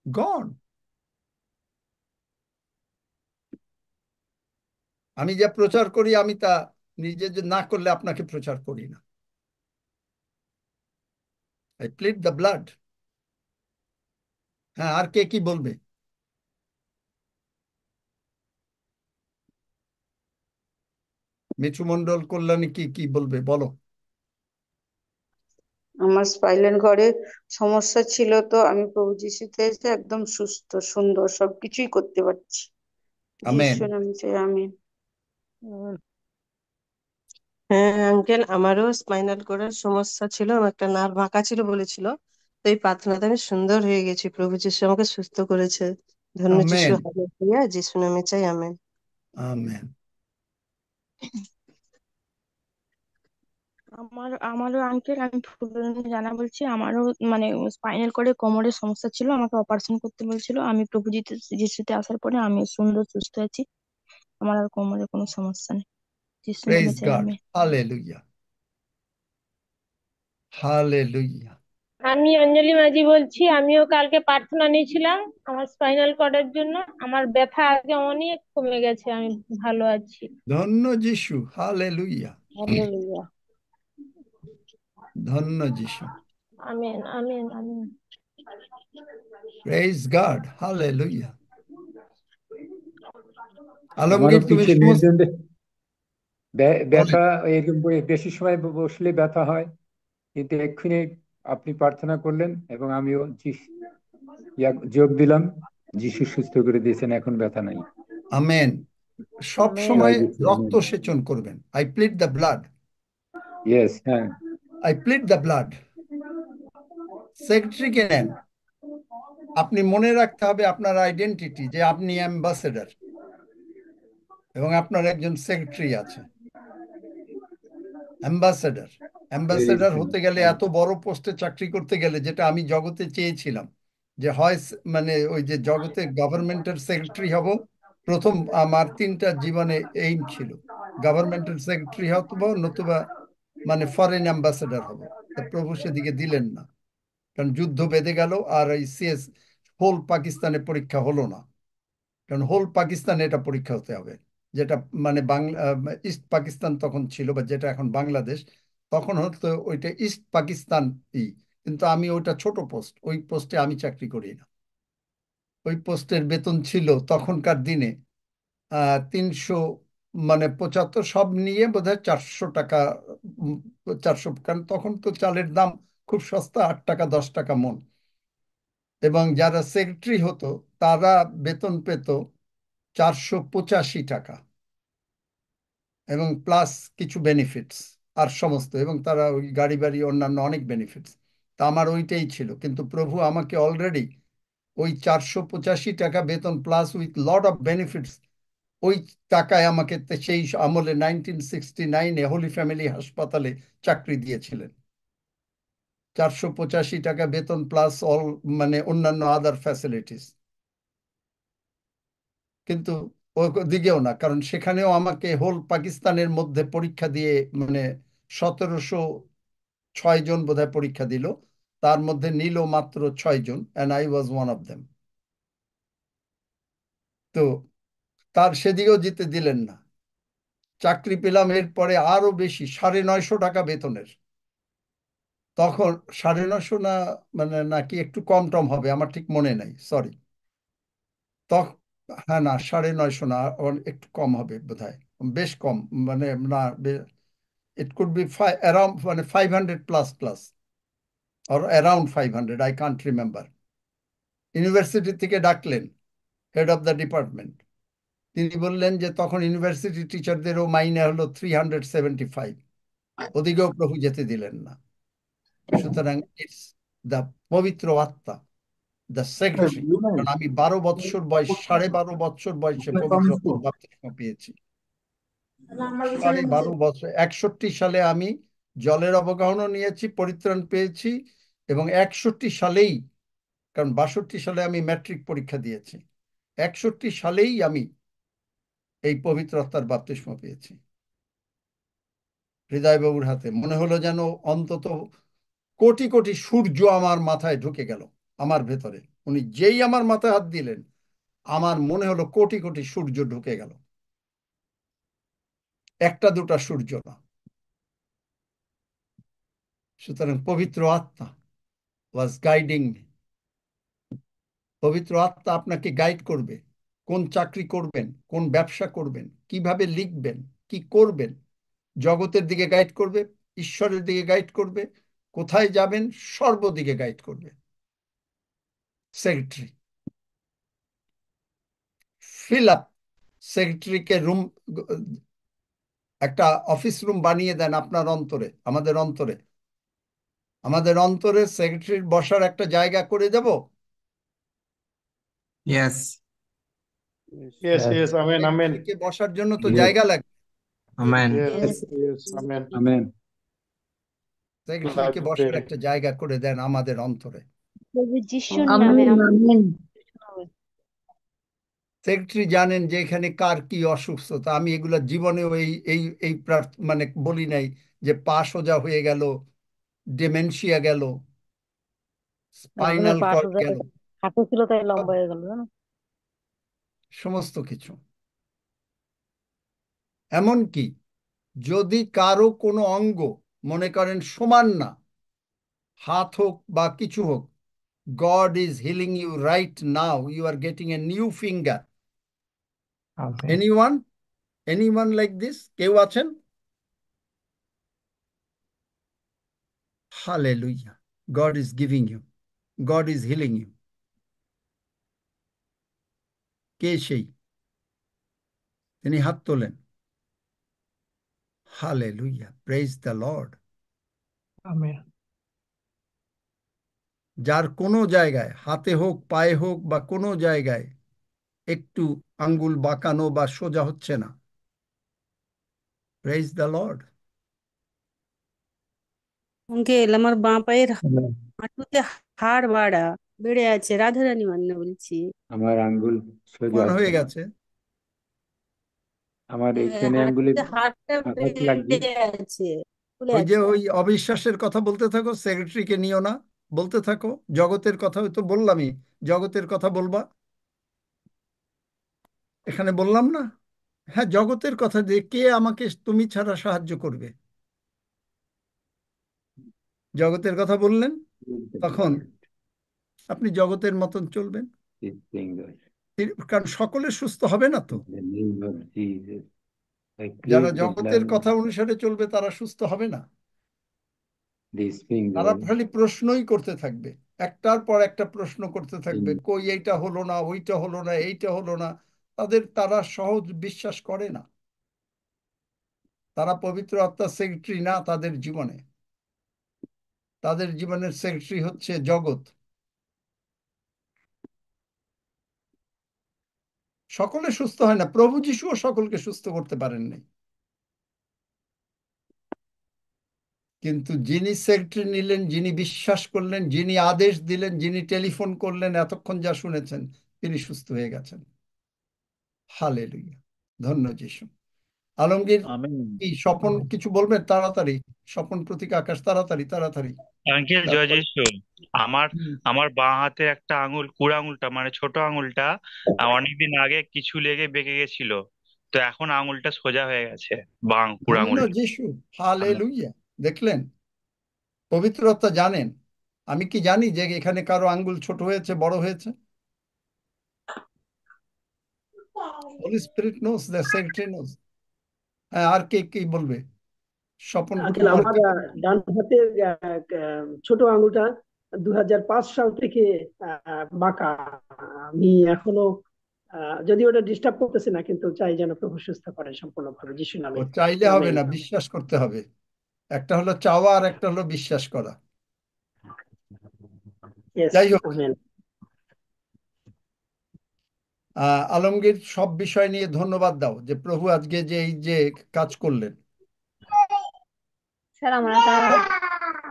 Speaker 1: গন। আমি যা প্রচার করি আমি তা নিজে যে না করলে আপনাকে প্রচার করি না। I plead the blood. হ্যাঁ, আর কে কি বলবে? মিঠু মন্ডল, কল্যাণী, কি কি বলবে বলো?
Speaker 12: আমার স্পাইনাল কর্ডে সমস্যা ছিল, তো আমি প্রভু যিশুতে এসে একদম সুস্থ সুন্দর সবকিছুই করতে পারছি।
Speaker 1: আমেন।
Speaker 12: যিশুর নামে চাই, আমিন।
Speaker 13: হ্যাঁ আঙ্কেল, আমারও স্পাইনাল কর্ডের সমস্যা ছিল, আমার একটা নার্ভ বাঁকা ছিল বলেছিল, তো এই প্রার্থনাতে আমি সুন্দর হয়ে গেছি, প্রভু যিশু আমাকে সুস্থ করেছে। ধন্য যিশু,
Speaker 1: আমেন।
Speaker 13: হালেলুয়া, যিশু নামে চাই, আমেন।
Speaker 1: আমেন।
Speaker 14: আমারও আঙ্কেল, আমি ফুলবাণী জানা বলছি। আমারও মানে স্পাইনাল কর্ডে কোমরের সমস্যা ছিল, আমাকে অপারেশন করতে বলছিল। আমি প্রভু যিশুতে আসার পরে আমি সুন্দর সুস্থ আছি, আমার আর কোমরে কোনো সমস্যা নেই। যিশু
Speaker 1: প্রেজ
Speaker 14: নামে চাই,
Speaker 1: গড,
Speaker 14: আমি
Speaker 1: হালেলুয়া, হালেলুয়া।
Speaker 15: আমি অঞ্জলি মাঝি বলছি। আমিও কালকে প্রার্থনা নিয়েছিলাম আমার স্পাইনাল কর্ডের জন্য। আমার ব্যথা আগে অনেক কমে গেছে, আমি ভালো আছি।
Speaker 1: ধন্য যিশু, হালেলুয়া,
Speaker 15: হালেলুয়া।
Speaker 1: ধন্য যিশু।
Speaker 15: Amen, amen, amen.
Speaker 1: Praise God, hallelujah.
Speaker 16: আমারও
Speaker 1: আলমগীর, তুমি
Speaker 16: পিঠে
Speaker 1: সমস্ত
Speaker 16: মেরুদণ্ডে
Speaker 1: বলেন।
Speaker 16: ব্যথা, এরকম বেশি সময় বসলে ব্যথা হয়, কিন্তু এক্ষুনি আপনি প্রার্থনা করলেন এবং আমিও যোগ দিলাম, যিশু সুস্থ করে দিয়েছেন, এখন ব্যথা নাই।
Speaker 1: আমেন। সব
Speaker 15: আমেন।
Speaker 1: সময়
Speaker 16: জয় যিশু,
Speaker 1: রক্ত
Speaker 16: আমেন।
Speaker 1: সেচন করবেন। I plead the blood,
Speaker 16: yes, হ্যাঁ।
Speaker 1: I plead the blood. সেক্রেটারিকে নেন। আপনি মনে রাখতে হবে আপনার আইডেন্টিটি, যে আপনি অ্যাম্বাসেডর এবং আপনার একজন সেক্রেটারি আছে। অ্যাম্বাসেডর, অ্যাম্বাসেডর হতে গেলে, এত বড় পোস্টে চাকরি করতে গেলে, যেটা আমি জগতে চেয়েছিলাম, যে হয় মানে ওই যে জগতে গভর্নমেন্টের সেক্রেটারি হব। প্রথম আমার 3টা জীবনে এইম ছিল, গভর্নমেন্টের সেক্রেটারি হব, নতুবা মানে ফরেন অ্যাম্বাসেডর হব। তা প্রভু সেদিকে দিলেন না, কারণ যুদ্ধ বেঁধে গেল, আর এই সিএস হোল পাকিস্তানে পরীক্ষা হলো না। কারণ হোল পাকিস্তানে এটা পরীক্ষা হতে হবে, যেটা মানে বাংলা ইস্ট পাকিস্তান তখন ছিল, বা যেটা এখন বাংলাদেশ, তখন হতো ওইটা ইস্ট পাকিস্তান। কিন্তু আমি ওইটা ছোট পোস্ট, ওই পোস্টে আমি চাকরি করি না। ওই পোস্টের বেতন ছিল তখনকার দিনে 300, মানে 75, সব নিয়ে বোধহয় 400 টাকা। 400, কারণ তখন তো চালের দাম খুব সস্তা, 8 টাকা 10 টাকা মণ। এবং যারা সেক্রেটারি হতো তারা বেতন পেত 485 টাকা, এবং প্লাস কিছু বেনিফিটস আর সমস্ত, এবং তারা ওই গাড়ি বাড়ি অন্যান্য অনেক বেনিফিটস। তা আমার ওইটাই ছিল, কিন্তু প্রভু আমাকে অলরেডি ওই 485 টাকা বেতন plus with lot of benefits, ওই টাকায় আমাকে সেই আমলে 1969-এ হোলি ফ্যামিলি হাসপাতালে চাকরি দিয়েছিলেন। 485 টাকা বেতন প্লাস অল, মানে অন্যান্য আদার ফ্যাসিলিটিস। কিন্তু দিকেও না, কারণ সেখানেও আমাকে হোল পাকিস্তানের মধ্যে পরীক্ষা দিয়ে, মানে 1706 জন বোধহয় পরীক্ষা দিল, তার মধ্যে নিল মাত্র 6 জন, and I was one of them. তো তার সেদিকেও যেতে দিলেন না। চাকরি পেলাম এরপরে আরো বেশি, 950 টাকা বেতনের। তখন 950 না, মানে নাকি একটু কম টম হবে, আমার ঠিক মনে নাই, সরি। তখন, হ্যাঁ না, 950 না, একটু কম হবে বোধহয়, বেশ কম, মানে না, it could be around, মানে 500 plus plus, or around 500, I can't remember. University থেকে ডাকলেন, হেড অফ দ্য ডিপার্টমেন্ট। তিনি বললেন যে তখন ইউনিভার্সিটি টিচারদেরও মাইনে হলো 375, ওদিকেও প্রভু যেতে দিলেন না। সুতরাং ইটস দ্য পবিত্র আত্মা, দ্য সেক্রেটারি। কারণ আমি 12 বৎসর বয়স, 12.5 বৎসর বয়সে পবিত্র আত্মার বাপ্তিস্ম পেয়েছি। 12.5 বছর, 61 সালে আমি জলের অবগাহনও নিয়েছি, পরিত্রাণ পেয়েছি, এবং 61 সালেই কারণ 62 সালে আমি ম্যাট্রিক পরীক্ষা দিয়েছি, 61 সালেই আমি এই পবিত্র আত্মার বাপ্তিস্ম পেয়েছি হৃদয়বাবুর হাতে। মনে হলো যেন অন্তত কোটি কোটি সূর্য আমার মাথায় ঢুকে গেল, আমার ভেতরে। উনি যেই আমার মাথায় হাত দিলেন, আমার মনে হলো কোটি কোটি সূর্য ঢুকে গেল, একটা দুটা সূর্য না। সুতরাং পবিত্র আত্মা ওয়াজ গাইডিং মি। পবিত্র আত্মা আপনাকে গাইড করবে, কোন চাকরি করবেন, কোন ব্যবসা করবেন, কিভাবে লিখবেন, কি করবেন। জগতের দিকে গাইড করবে, ঈশ্বরের দিকে গাইড করবে, কোথায় যাবেন সর্বদিকে গাইড করবে। সেক্রেটারি ফিল আপ, সেক্রেটারিকে রুম, একটা অফিস রুম বানিয়ে দেন আপনার অন্তরে, আমাদের অন্তরে। আমাদের অন্তরে সেক্রেটারির বসার একটা জায়গা করে দেব।
Speaker 8: Yes.
Speaker 17: Yes, yes, amen, amen.
Speaker 1: সেক্রেটারিকে বসার জন্য তো
Speaker 16: Yes.
Speaker 1: জায়গা লাগবে।
Speaker 8: Amen.
Speaker 17: Yes, yes, amen.
Speaker 16: Amen.
Speaker 1: সেক্রেটারিকে বসার একটা জায়গা করে দেন আমাদের অন্তরে।
Speaker 14: প্রভু যিশুর
Speaker 6: আমিন
Speaker 14: নামে
Speaker 6: আমিন
Speaker 1: সেক্রেটারি জানেন যে এখানে কার কি অসুস্থতা। আমি এগুলা জীবনেও এই এই এই মানে বলি নাই যে পা সোজা হয়ে গেল, ডিমেনশিয়া গেল, স্পাইনাল কর্ড গেল,
Speaker 5: হাঁটু ছিল তাই লম্বা হয়ে গেল, জানো।
Speaker 1: সমস্ত কিছু। এমনকি যদি কারো কোনো অঙ্গ মনে করেন সমান না, হাত হোক বা কিছু হোক, God is healing you right now. You are getting a new finger.
Speaker 2: Amen.
Speaker 1: Anyone like this? কেউ আছেন? Hallelujah. God is giving you. God is healing you. কে সেই? তিনি হাত তোলেন। Hallelujah. Praise the Lord.
Speaker 2: Amen.
Speaker 1: যার কোনো জায়গায়, হাতে হোক পায়ে হোক বা কোনো জায়গায় একটু আঙ্গুল বাঁকানো বা সোজা হচ্ছে না, প্রেজ দ্য লর্ড।
Speaker 12: আঙ্কেল আমার বাঁ পায়ের
Speaker 16: Amen.
Speaker 12: হাঁটুতে হাড় বাড়া বেড়ে আছে, রাধারানী মান্না বলছি।
Speaker 16: আমার আঙ্গুল সোজা
Speaker 1: মান
Speaker 16: হচ্ছে
Speaker 1: হয়ে
Speaker 16: না।
Speaker 1: গেছে।
Speaker 16: আমার এখানে আঙ্গুলে
Speaker 12: হাঁটুতে হাড়টা
Speaker 16: আঘাত লাগছে।
Speaker 12: বেড়ে আছে, ফুলে
Speaker 1: ওই যে
Speaker 12: আছে।
Speaker 1: ওই অবিশ্বাসের কথা বলতে থাকো, সেক্রেটারিকে নিও না, বলতে থাকো জগতের কথা। তো বললামই, জগতের কথা বলবা। এখানে বললাম না? হ্যাঁ, জগতের কথা দিয়ে কে আমাকে তুমি ছাড়া সাহায্য করবে? জগতের কথা বললেন, তখন আপনি জগতের মতন চলবেন,
Speaker 16: This finger.
Speaker 1: কারণ সকলে সুস্থ হবে না তো।
Speaker 16: In the name of Jesus. I
Speaker 1: যারা
Speaker 16: plead the
Speaker 1: জগতের
Speaker 16: blood
Speaker 1: কথা
Speaker 16: of
Speaker 1: অনুসারে চলবে তারা সুস্থ হবে না।
Speaker 16: this
Speaker 1: তারা
Speaker 16: finger.
Speaker 1: খালি প্রশ্নই করতে থাকবে, একটার পর একটা প্রশ্ন করতে থাকবে,
Speaker 16: In
Speaker 1: কই এইটা হলো না, ওইটা হলো না, এইটা হলো না। তারা সহজ বিশ্বাস করে না। তারা পবিত্র আত্মার সেক্রেটারি না তাদের জীবনে। তাদের জীবনের সেক্রেটারি হচ্ছে জগৎ। সকলে সুস্থ হয় না, প্রভু যিশুও সকলকে সুস্থ করতে পারেন নাই। কিন্তু যিনি সেক্রেটারি নিলেন, যিনি বিশ্বাস করলেন, যিনি আদেশ দিলেন, যিনি টেলিফোন করলেন, এতক্ষণ যা শুনেছেন, তিনি সুস্থ হয়ে গেছেন। হালেলুয়া, ধন্য যিশু। আলমগীর
Speaker 10: আমিন
Speaker 1: কি স্বপন কিছু বলবেন? তাড়াতাড়ি স্বপন, প্রতীক, আকাশ, তাড়াতাড়ি তাড়াতাড়ি।
Speaker 18: আঙ্কেল জয়
Speaker 1: তারপর
Speaker 18: যিশু। আমার আমার বাঁ হাতে একটা আঙুল, কুড়ে আঙুলটা মানে ছোট আঙুলটা অনেকদিন আগে কিছু লেগে বেঁকে গেছিল, তো এখন আঙুলটা সোজা হয়ে গেছে, বাঁ কুড়ে
Speaker 1: ধন্য
Speaker 18: আঙুলটা।
Speaker 1: যিশু, হালেলুয়া। দেখলেন, পবিত্রতা জানেন। আমি কি জানি যে এখানে কারো আঙ্গুল ছোট হয়েছে, বড় হয়েছে? Holy Spirit knows, the secretary knows. হ্যাঁ, আর কে কি বলবে? স্বপন
Speaker 19: আঙ্কেল
Speaker 1: কুমার
Speaker 19: আমার
Speaker 1: কি?
Speaker 19: ডান হাতের ছোট আঙুলটা 2005 সাল থেকে বাঁকা। আমি এখনো যদিও ওটা ডিস্টার্ব করতেছে না, কিন্তু চাই যেন প্রভু সুস্থ করেন সম্পূর্ণভাবে যিশু
Speaker 1: ও
Speaker 19: নামে।
Speaker 1: চাইলে হবে
Speaker 19: আমেন।
Speaker 1: না, বিশ্বাস করতে হবে। একটা হলো চাওয়া আর একটা হলো বিশ্বাস করা।
Speaker 19: Yes,
Speaker 1: যাই হোক,
Speaker 19: আমেন।
Speaker 1: আলমগীর সব বিষয় নিয়ে ধন্যবাদ দাও যে প্রভু আজকে যে এই যে কাজ করলেন।
Speaker 20: স্যার আমরা একটা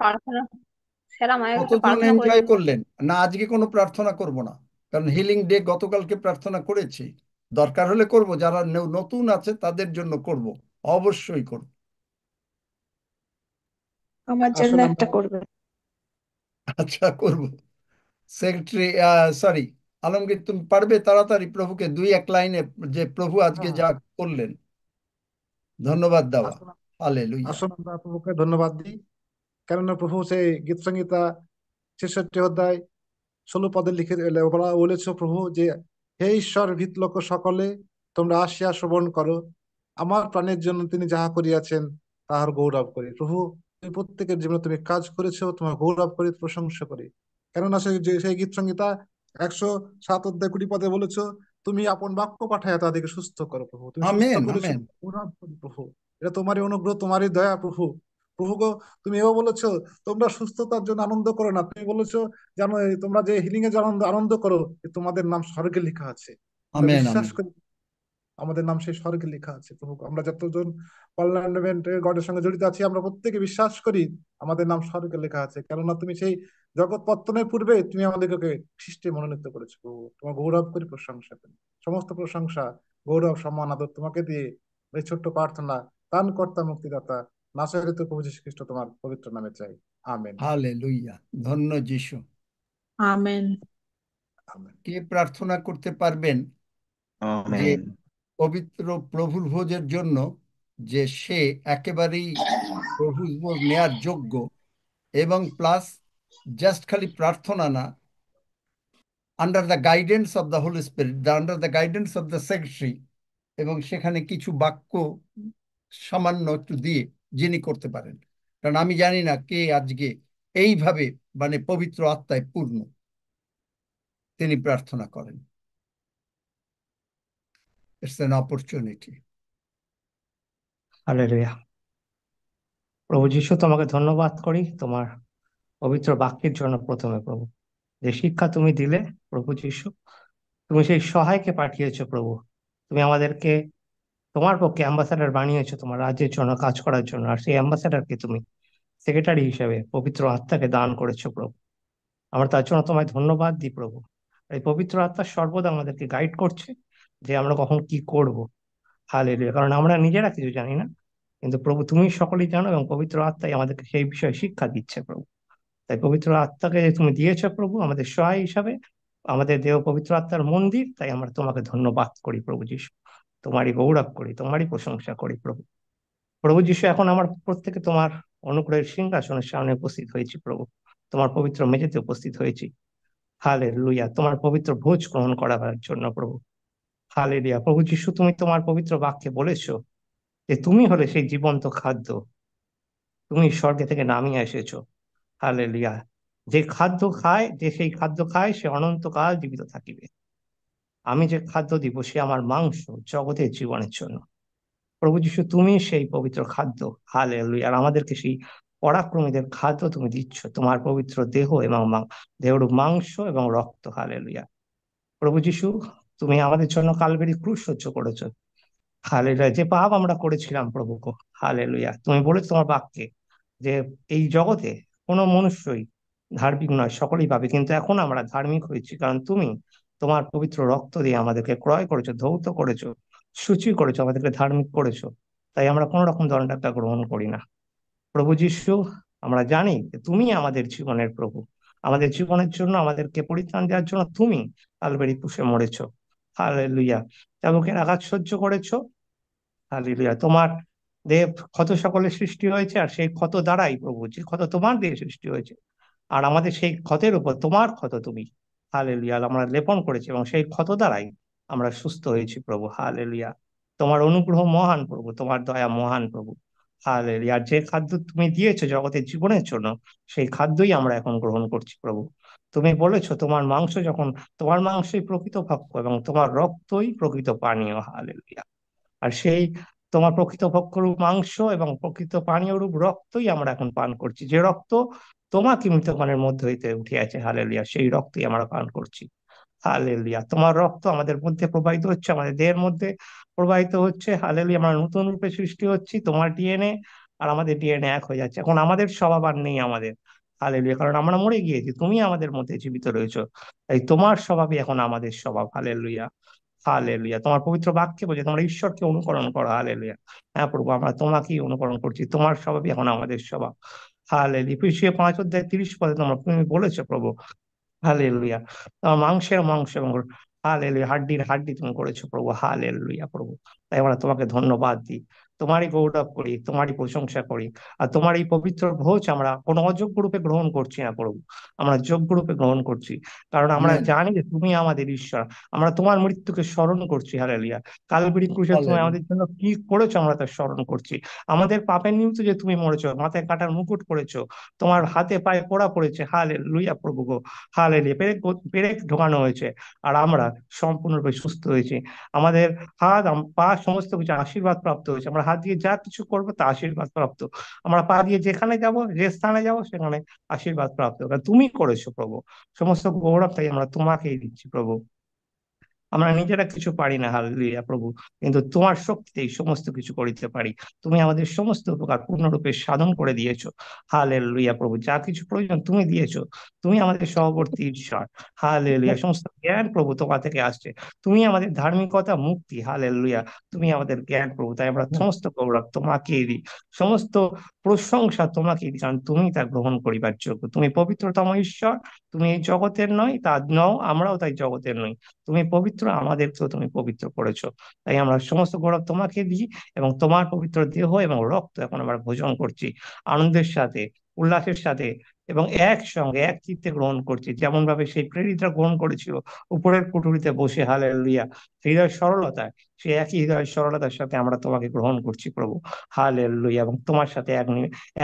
Speaker 20: প্রার্থনা স্যার আমাকে একটা
Speaker 1: কতজন
Speaker 20: প্রার্থনা করে
Speaker 1: এনজয়
Speaker 20: দিন।
Speaker 1: করলেন? না, আজকে কোনো প্রার্থনা করব না, কারণ হিলিং ডে গতকালকে প্রার্থনা করেছি। দরকার হলে করব, যারা নতুন আছে তাদের জন্য করব, অবশ্যই করব।
Speaker 6: আমার জন্য
Speaker 17: আসুন
Speaker 6: একটা
Speaker 17: আমরা
Speaker 6: করবেন।
Speaker 1: আচ্ছা, করব। সেক্রেটারি, সরি, আলমগীর, তুমি পারবে তাড়াতাড়ি প্রভুকে দুই এক লাইনে, যে প্রভু আজকে
Speaker 17: হ্যাঁ
Speaker 1: যা করলেন, ধন্যবাদ দেওয়া।
Speaker 17: আসুন
Speaker 1: হালেলুয়া।
Speaker 17: আসুন আমরা প্রভুকে ধন্যবাদ দিই, কেননা প্রভু সেই গীত সংহিতা 66 অধ্যায় 16 পদে লিখে ওরা বলেছ প্রভু যে, হে ঈশ্বর ভীত লোক সকলে, তোমরা আসিয়া শ্রবণ করো, আমার প্রাণের জন্য তিনি যাহা করিয়াছেন তাহার গৌরব করি। প্রভু, তুমি প্রত্যেকের জীবনে তুমি কাজ করেছো, তোমার গৌরব করি, প্রশংসা করি। কেননা সেই গীত সংহিতা 107 অধ্যায় 20 পদে বলেছো, তুমি আপন বাক্য পাঠায় তাদেরকে সুস্থ করো। প্রভু, তুমি সুস্থ
Speaker 1: আমেন,
Speaker 17: করেছো,
Speaker 1: আমেন।
Speaker 17: গৌরব করি প্রভু। এটা তোমারই অনুগ্রহ, তোমারই দয়া প্রভু। প্রভু গো, তুমি এও বলেছো তোমরা সুস্থতার জন্য আনন্দ করো না, তুমি বলেছো জানো তোমরা যে হিলিং এ যে আনন্দ আনন্দ করো, এ তোমাদের নাম স্বর্গে লেখা আছে। আমরা
Speaker 1: আমেন,
Speaker 17: বিশ্বাস
Speaker 1: আমেন।
Speaker 17: করি আমাদের নাম সেই স্বর্গে লেখা আছে। প্রভু, আমরা যতজন পার্লামেন্ট গডের সঙ্গে জড়িত আছি, আমরা প্রত্যেকে বিশ্বাস করি আমাদের নাম স্বর্গে লেখা আছে। কেননা তুমি সেই জগৎ পত্তনের পূর্বে তুমি আমাদেরকে খ্রিস্টে মনোনীত করেছো। প্রভু, তোমার গৌরব করি, প্রশংসা করি। সমস্ত প্রশংসা, গৌরব, সম্মান, আদর তোমাকে দিয়ে এই ছোট্ট প্রার্থনা দান কর্তা মুক্তিদাতা নাসরিত প্রভু যীশু খ্রিস্ট তোমার পবিত্র নামে চাই, আমেন।
Speaker 1: হালেলুয়া। ধন্য যিশু।
Speaker 6: আমেন।
Speaker 1: কে প্রার্থনা করতে পারবেন যে
Speaker 3: আমেন।
Speaker 1: পবিত্র প্রভুর ভোজের জন্য, যে সে একেবারেই প্রভুর ভোজ নেয়ার যোগ্য, এবং প্লাস জাস্ট খালি প্রার্থনা না, under the guidance of the Holy spirit, under the guidance of the secretary, এবং সেখানে কিছু বাক্য সামান্য একটু দিয়ে যিনি করতে পারেন। কারণ আমি জানি না কে আজকে এইভাবে, মানে পবিত্র আত্মায় পূর্ণ, তিনি প্রার্থনা করেন। It's an opportunity.
Speaker 2: হালেলুয়া। প্রভু যীশু, তোমাকে ধন্যবাদ করি তোমার পবিত্র বাক্যের জন্য। প্রথমে প্রভু, যে শিক্ষা তুমি দিলে প্রভু যীশু, তুমি সেই সহায়কে পাঠিয়েছো প্রভু। তুমি আমাদেরকে তোমার পক্ষে অ্যাম্বাসাডার বানিয়েছো তোমার রাজ্যের জন্য কাজ করার জন্য, আর সেই অ্যাম্বাসাডারকে তুমি সেক্রেটারি হিসেবে পবিত্র আত্মাকে দান করেছো প্রভু। আমরা তার জন্য তোমায় ধন্যবাদ দিই প্রভু। এই পবিত্র আত্মা সর্বদা আমাদেরকে গাইড করছে যে আমরা কখন কি করব। হালেলুয়া। কারণ আমরা নিজেরা কিছু জানি না, কিন্তু প্রভু তুমি সকলেই জানো, এবং পবিত্র আত্মাই আমাদেরকে সেই বিষয়ে শিক্ষা দিচ্ছে প্রভু। তাই পবিত্র আত্মাকে যে তুমি দিয়েছো প্রভু আমাদের সহায় হিসাবে, আমাদের দেহ পবিত্র আত্মার মন্দির, তাই আমরা তোমাকে ধন্যবাদ করি প্রভু যীশু। তোমারই গৌরব করি, তোমারই প্রশংসা করি প্রভু। প্রভু যীশু, এখন আমার প্রত্যেকে তোমার অনুগ্রহের সিংহাসনের সামনে উপস্থিত হয়েছি প্রভু। তোমার পবিত্র মেঝেতে উপস্থিত হয়েছি। হালেলুয়া। তোমার পবিত্র ভোজ গ্রহণ করার জন্য প্রভু। হালেলুয়া। প্রভু যীশু, তুমি তোমার পবিত্র বাক্যে বলেছো যে তুমি হলে সেই জীবন্ত খাদ্য, তুমি স্বর্গে থেকে নামিয়ে এসেছো। হালেলুয়া। যে খাদ্য খায়, যে সেই খাদ্য খায় সে অনন্তকাল জীবিত থাকিবে। আমি যে খাদ্য দিব সে আমার মাংস, জগতের জীবনের জন্য। প্রভু যীশু, তুমি সেই পবিত্র খাদ্য। হালেলুয়া। আর আমাদেরকে সেই পরাক্রমীদের খাদ্য তুমি দিচ্ছ, তোমার পবিত্র দেহ এবং দেহরূপ মাংস এবং রক্ত। হালেলুয়া। প্রভু যীশু, তুমি আমাদের জন্য কালবেরি ক্রুশ সহ্য করেছো। হালেলুয়া। যে পাপ আমরা করেছিলাম প্রভু গো, হালেলুয়া, তুমি বলেছো তোমার বাক্যে যে এই জগতে কোনো মনুষ্যই ধার্মিক নয়, সকলেই পাবে, কিন্তু এখন আমরা ধার্মিক হয়েছি, কারণ তুমি তোমার পবিত্র রক্ত দিয়ে আমাদেরকে ক্রয় করেছো, ধৌত করেছো, সূচি করেছো, আমাদেরকে ধার্মিক করেছো। তাই আমরা কোনো রকম দণ্ডাজ্ঞা গ্রহণ করি না। প্রভু যীশু, আমরা জানি যে তুমি আমাদের জীবনের প্রভু। আমাদের জীবনের জন্য, আমাদেরকে পরিত্রাণ দেওয়ার জন্য তুমি কালবেরি ক্রুশে মরেছো। হালেলুয়া। চাবুকের আঘাত সহ্য করেছো। হালেলুয়া। তোমার দেহ ক্ষত সকলের সৃষ্টি হয়েছে, আর সেই ক্ষত দ্বারাই প্রভু, যে ক্ষত তোমার দেহে সৃষ্টি হয়েছে, আর আমাদের সেই ক্ষতের উপর তোমার ক্ষত তুমি, হালেলুয়া, আমরা লেপন করেছি, এবং সেই ক্ষত দ্বারাই আমরা সুস্থ হয়েছি প্রভু। হালেলুয়া। তোমার অনুগ্রহ মহান প্রভু, তোমার দয়া মহান প্রভু। হালেলুয়া। আর যে খাদ্য তুমি দিয়েছো জগতের জীবনের জন্য, সেই খাদ্যই আমরা এখন গ্রহণ করছি প্রভু। তুমি বলেছো তোমার মাংস যখন, তোমার মাংসই প্রকৃত ভক্ষ এবং তোমার রক্তই প্রকৃত পানীয়। হালেলুয়া। আর সেই তোমার প্রকৃত ভক্ষরূপ মাংস এবং প্রকৃত পানীয় রূপ রক্তই আমরা এখন পান করছি, যে রক্ত তোমাকে মৃতপ্রাণের মধ্যে হইতে উঠিয়াছে। হালেলুয়া। সেই রক্তই আমরা পান করছি। হালেলুয়া। তোমার রক্ত আমাদের মধ্যে প্রবাহিত হচ্ছে, আমাদের দেহের মধ্যে প্রবাহিত হচ্ছে। হালেলুয়া। আমরা নতুন রূপে সৃষ্টি হচ্ছি, তোমার ডিএনএ আর আমাদের ডিএনএ এক হয়ে যাচ্ছে। এখন আমাদের স্বভাব আর নেই আমাদের। হালেলুয়া, কারণ আমরা মরে গিয়েছি, তুমি আমাদের মধ্যে জীবিত রয়েছো, তাই তোমার স্বভাবই এখন আমাদের স্বভাব। Hallelujah, hallelujah. তোমার পবিত্র বাক্যে বলছে তোমরা ঈশ্বরকে অনুকরণ করো। হালেলুয়া। হ্যাঁ প্রভু, আমরা তোমাকেই অনুকরণ করছি, তোমার স্বভাবই এখন আমাদের স্বভাব। হালেলুয়া। এফেসীয় 5 অধ্যায় 30 পদে তুমি বলেছো প্রভু, হালেলুয়া, মাংসের মাংস এবং হালেলুয়া হাড্ডির হাড্ডি তুমি করেছো প্রভু। হালেলুয়া প্রভু, তাই আমরা তোমাকে ধন্যবাদ দিই, তোমারই গৌরব করি, তোমারই প্রশংসা করি। আর তোমার এই পবিত্র ভোজ আমরা কোনো অযোগ্য রূপে গ্রহণ করছি না প্রভু, আমরা যোগ্য রূপে গ্রহণ করছি, কারণ আমরা
Speaker 1: আমেন।
Speaker 2: জানি যে তুমি আমাদের ঈশ্বর। আমরা তোমার মৃত্যুকে স্মরণ করছি। হালেলুয়া, কালবরি ক্রুশে তুমি
Speaker 1: হালেলুয়া।
Speaker 2: আমাদের জন্য কি করেছো আমরা তা স্মরণ করছি। আমাদের পাপের নিমিত্ত যে তুমি মরেছো, মাথায় কাটার মুকুট পড়েছো, তোমার হাতে পায়ে পোড়া পড়েছে। হালেলুয়া প্রভু গো, হালেলুয়া, পেরেক ঢোকানো হয়েছে, আর আমরা সম্পূর্ণরূপে সুস্থ হয়েছি। আমাদের হাত পা সমস্ত কিছু আশীর্বাদ প্রাপ্ত হয়েছে, আমরা হাত দিয়ে যা কিছু করবো তা আশীর্বাদ প্রাপ্ত। আমরা পা দিয়ে যেখানে যাব, যে স্থানে যাব, সেখানে আশীর্বাদ প্রাপ্ত, কারণ তুমি করেছো প্রভু। সমস্ত গৌরব তাই আমরা তোমাকেই দিচ্ছি প্রভু। আমরা নিজেরা কিছু পারি না, হালেলুয়া প্রভু, কিন্তু তোমার শক্তিতেই সমস্ত কিছু করিতে পারি। তুমি আমাদের সমস্ত উপকার পূর্ণরূপে সাধন করে দিয়েছো। হালেলুয়া প্রভু, যা কিছু প্রয়োজন তুমি দিয়েছো। তুমি আমাদের সহবর্তী ঈশ্বর। হালেলুয়া, সমস্ত জ্ঞান প্রভু তোমার থেকে আসছে। তুমি আমাদের ধার্মিকতা, মুক্তি। হালেলুয়া, তুমি আমাদের জ্ঞান প্রভু, তাই আমরা সমস্ত গৌরব তোমাকেই দিই, সমস্ত প্রশংসা তোমাকেই দিই, কারণ তুমি তা গ্রহণ করিবার যোগ্য। তুমি পবিত্রতম ঈশ্বর, তুমি এই জগতের নয়, তা নও, আমরাও তাই জগতের নই। তুমি পবিত্র, আমাদেরকেও তুমি পবিত্র করেছো, তাই আমরা সমস্ত গৌরব তোমাকে দিই, এবং তোমার পবিত্র দেহ এবং রক্ত এখন আমরা ভোজন করছি আনন্দের সাথে, উল্লাসের সাথে, এবং একসঙ্গে এক চিত্তে গ্রহণ করছি, যেমন ভাবে সেই প্রেরিতরা গ্রহণ করেছিল উপরের কুঠুরিতে বসে। হালেলুয়া, হৃদয় সরলতায়, সেই একই হৃদয় সরলতার সাথে আমরা তোমাকে গ্রহণ করছি প্রভু। হালেলুয়া, এবং তোমার সাথে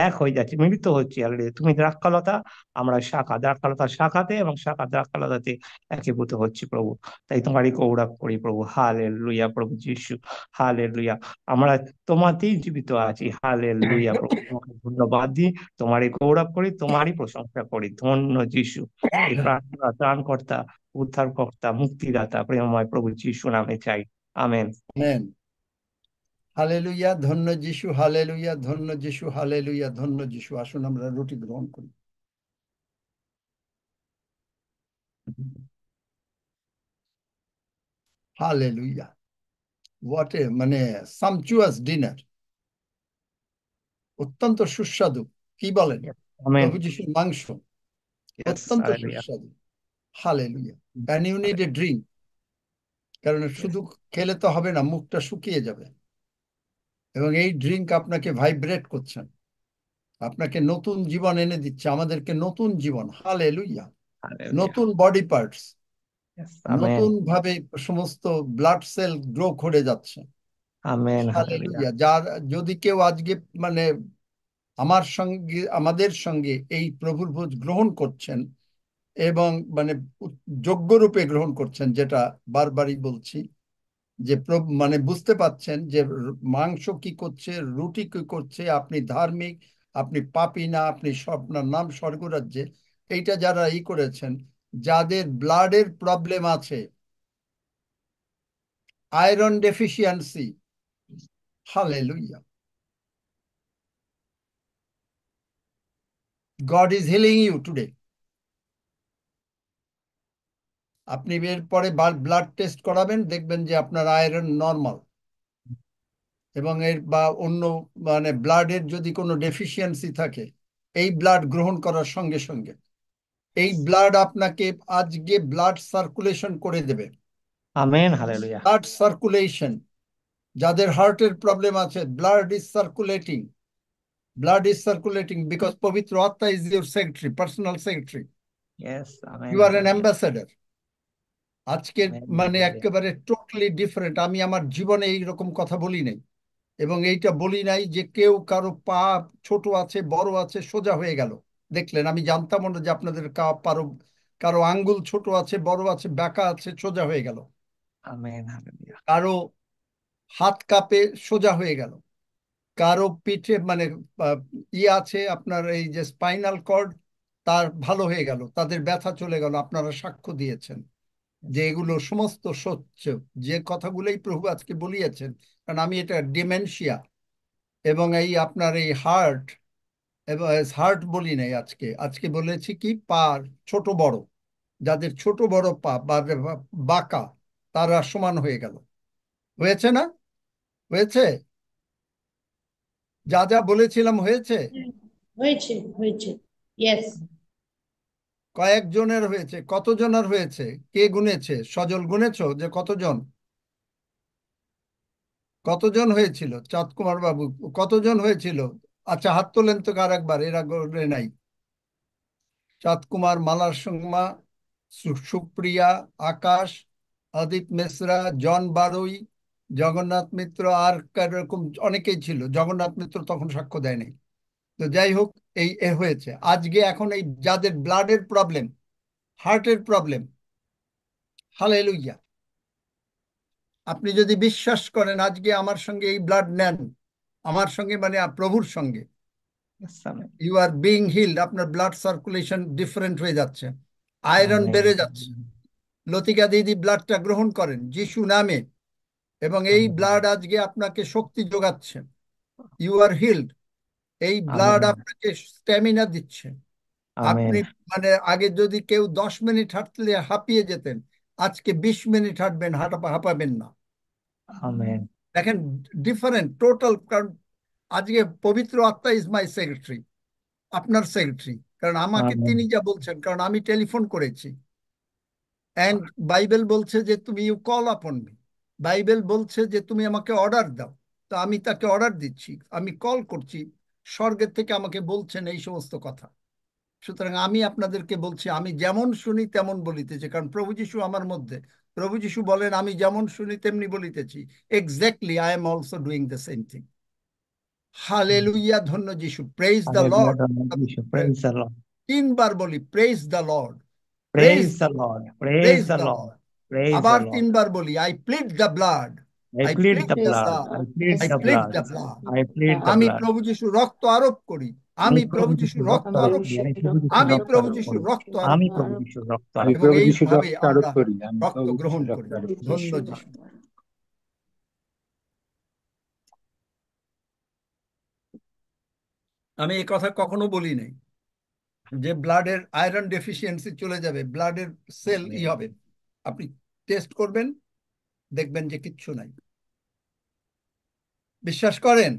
Speaker 2: এক হয়ে যাচ্ছি, মিলিত হচ্ছি। হালেলুয়া, তুমি দ্রাক্ষালতা, আমরা শাখা, দ্রাক্ষালতা শাখাতে এবং শাখা দ্রাক্ষালতাতে একীভূত হচ্ছি প্রভু, তাই তোমারই গৌরব করি প্রভু। হালেলুয়া প্রভু যিশু, হালেলুয়া, আমরা তোমাতেই জীবিত আছি। হালেলুয়া প্রভু, তোমাকে ধন্যবাদ দিই, তোমারই গৌরব করি, তোমারই প্রশংসা করি। ধন্য যিশু, এই প্রার্থনা ত্রাণকর্তা, উদ্ধারকর্তা, মুক্তিদাতা, প্রেমময় প্রভু যিশু নামে চাই, আমেন।
Speaker 1: আমেন। হালেলুয়া, ধন্য যিশু, হালেলুয়া, ধন্য যিশু, হালেলুয়া, ধন্য যিশু। আসুন আমরা রুটি গ্রহণ করি। হালেলুয়া, হোয়াট এ মানে সামচুয়াস ডিনার, অত্যন্ত সুস্বাদু। কি বলেন?
Speaker 2: আমেন।
Speaker 1: প্রভু যিশুর মাংস অত্যন্ত
Speaker 2: হালেলুয়া।
Speaker 1: সুস্বাদু। Hallelujah. and you need a drink, কারণ শুধু খেলে তো হবে না, মুখটা শুকিয়ে যাবে, এবং এই ড্রিঙ্ক আপনাকে ভাইব্রেট করছেন, আপনাকে নতুন জীবন এনে দিচ্ছে, আমাদেরকে নতুন জীবন। হালেলুয়া, নতুন বডি পার্টস,
Speaker 2: আমেন।
Speaker 1: নতুন ভাবে সমস্ত ব্লাড সেল গ্রো করে যাচ্ছে।
Speaker 2: আমেন। হালেলুয়া।
Speaker 1: হালেলুয়া। যার যদি কেউ আজকে মানে আমাদের সঙ্গে এই প্রভুর ভোজ গ্রহণ করছেন, এবং মানে যোগ্য রূপে গ্রহণ করছেন, যেটা বারবারই বলছি, যে মানে বুঝতে পাচ্ছেন যে মাংস কি করছে, রুটি কি করছে, আপনি ধার্মিক, আপনি পাপী না, আপনি আপনার নাম স্বর্গরাজ্যে, এইটা যারা করেছেন, যাদের ব্লাডের প্রবলেম আছে, iron deficiency, hallelujah, God is healing you today. আপনি এরপরে ব্লাড টেস্ট করাবেন, দেখবেন যে আপনার আয়রন নর্মাল, এবং এর বা অন্য মানে ব্লাডের যদি কোনো ডেফিসিয়েন্সি থাকে, এই ব্লাড গ্রহণ করার সঙ্গে সঙ্গে এই ব্লাড আপনাকে আজকে ব্লাড সার্কুলেশন করে দেবে।
Speaker 2: আমেন। হালেলুয়া।
Speaker 1: ব্লাড সার্কুলেশন, যাদের হার্টের প্রবলেম আছে, blood is circulating, blood is circulating, because পবিত্র আত্মা is your secretary, personal secretary,
Speaker 2: yes, amen.
Speaker 1: You are an ambassador. আজকের মানে
Speaker 2: হালেলুয়া।
Speaker 1: একেবারে টোটালি ডিফারেন্ট। আমি আমার জীবনে এইরকম কথা বলি নাই, এবং এইটা বলি নাই যে কেউ কারো পা ছোট আছে, বড় আছে, সোজা হয়ে গেল। দেখলেন, আমি জানতাম না যে আপনাদের কারো আঙ্গুল ছোট আছে, বড় আছে, বাঁকা আছে, সোজা হয়ে গেল।
Speaker 2: আমেন। হালেলুয়া।
Speaker 1: কারো হাত কাঁপে, সোজা হয়ে গেল। কারো পিঠে মানে আছে আপনার এই যে স্পাইনাল কর্ড, তার ভালো হয়ে গেল, তাদের ব্যথা চলে গেল। আপনারা সাক্ষ্য দিয়েছেন যে এগুলো সমস্ত সত্য, যে কথাগুলোই প্রভু আজকে বলিয়েছেন। কারণ আমি এটা ডিমেনশিয়া এবং এই আপনার এই হার্ট এবং হার্ট বলি নাই আজকে, আজকে বলেছি কি পা ছোট বড়, যাদের ছোট বড় পা বা বাঁকা তারা সমান হয়ে গেল। হয়েছে না? হয়েছে? যা যা বলেছিলাম হয়েছে?
Speaker 7: হয়েছে হয়েছে ইয়েস।
Speaker 1: কয়েকজনের হয়েছে? কতজনের হয়েছে? কে গুনেছে? সজল গুনেছো যে কতজন? কতজন হয়েছিল? চাঁদ কুমার বাবু কতজন হয়েছিল? আচ্ছা হাত তোলেন তো আর একবার, এরা করে নাই। চাঁদ কুমার, মালার শর্মা, সুপ্রিয়া, আকাশ, অদিত মিশ্রা, জন বারুই, জগন্নাথ মিত্র, আর এরকম অনেকেই ছিল। জগন্নাথ মিত্র তখন সাক্ষ্য দেয় নাই। তো যাই হোক, এই হয়েছে আজকে। এখন এই যাদের ব্লাডের প্রবলেম, হার্টের প্রবলেম, হালেলুইয়া, আপনি যদি বিশ্বাস করেন আজকে আমার সঙ্গে এই ব্লাড নেন, আমার সঙ্গে মানে প্রভুর সঙ্গে, ইউ আর বিং হিলড। আপনার ব্লাড সার্কুলেশন ডিফারেন্ট হয়ে যাচ্ছে, আয়রন বেড়ে যাচ্ছে। লতিকা দিদি ব্লাডটা গ্রহণ করেন যিশু নামে, এবং এই ব্লাড আজকে আপনাকে শক্তি যোগাচ্ছে। You are healed. এই ব্লাড আপনাকে স্ট্যামিনা দিচ্ছে। আপনি মানে আগে যদি কেউ 10 মিনিট হাঁটলে হাঁপিয়ে যেতেন, আজকে 20 মিনিট হাঁটবেন, হাঁপাবেন না। দেখেন ডিফারেন্ট টোটাল। কারণ আজকে পবিত্র আত্মা ইজ মাই সেক্রেটারি, আপনার সেক্রেটারি। কারণ আমাকে তিনি যা বলছেন, কারণ আমি টেলিফোন করেছি, অ্যান্ড বাইবেল বলছে যে তুমি you call upon me. Bible বলছে যে তুমি আমাকে অর্ডার দাও, তো আমি তাকে অর্ডার দিচ্ছি, আমি কল করছি, স্বর্গের থেকে আমাকে বলছেন এই সমস্ত কথা। সুতরাং আমি আপনাদেরকে বলছি, আমি যেমন শুনি তেমন বলিতেছি, কারণ প্রভু যিশু আমার মধ্যে। প্রভু যিশু বলেন আমি যেমন শুনি তেমনি বলিতেছি। Exactly I am also doing the same thing. Hallelujah, ধন্য যিশু, প্রেইজ দ্য লর্ড। 3বার বলি praise the lord, praise the lord, praise the lord. আবার 3বার বলি I plead the blood, I plead the blood, I plead the blood. আমি প্রভু যিশু রক্ত আরোপ করি, আমি প্রভু যিশু রক্ত আরোপ করি, আমি প্রভু যিশু রক্ত আরোপ করি,
Speaker 16: আমি
Speaker 1: এবং
Speaker 16: প্রভু যিশুর
Speaker 1: এইভাবে
Speaker 16: রক্ত
Speaker 1: আমরা
Speaker 16: আরোপ করি, আমি
Speaker 1: রক্ত
Speaker 16: প্রভু
Speaker 1: গ্রহণ
Speaker 16: যিশুর
Speaker 1: করি।
Speaker 16: রক্ত আরোপ করি।
Speaker 1: ধন্য যিশু। আমি এই কথা কখনো বলি নাই যে ব্লাডের আয়রন ডেফিসিয়েন্সি চলে যাবে, ব্লাডের সেল হবে। আপনি টেস্ট করবেন, দেখবেন যে কিচ্ছু নাই। বিশ্বাস করেন?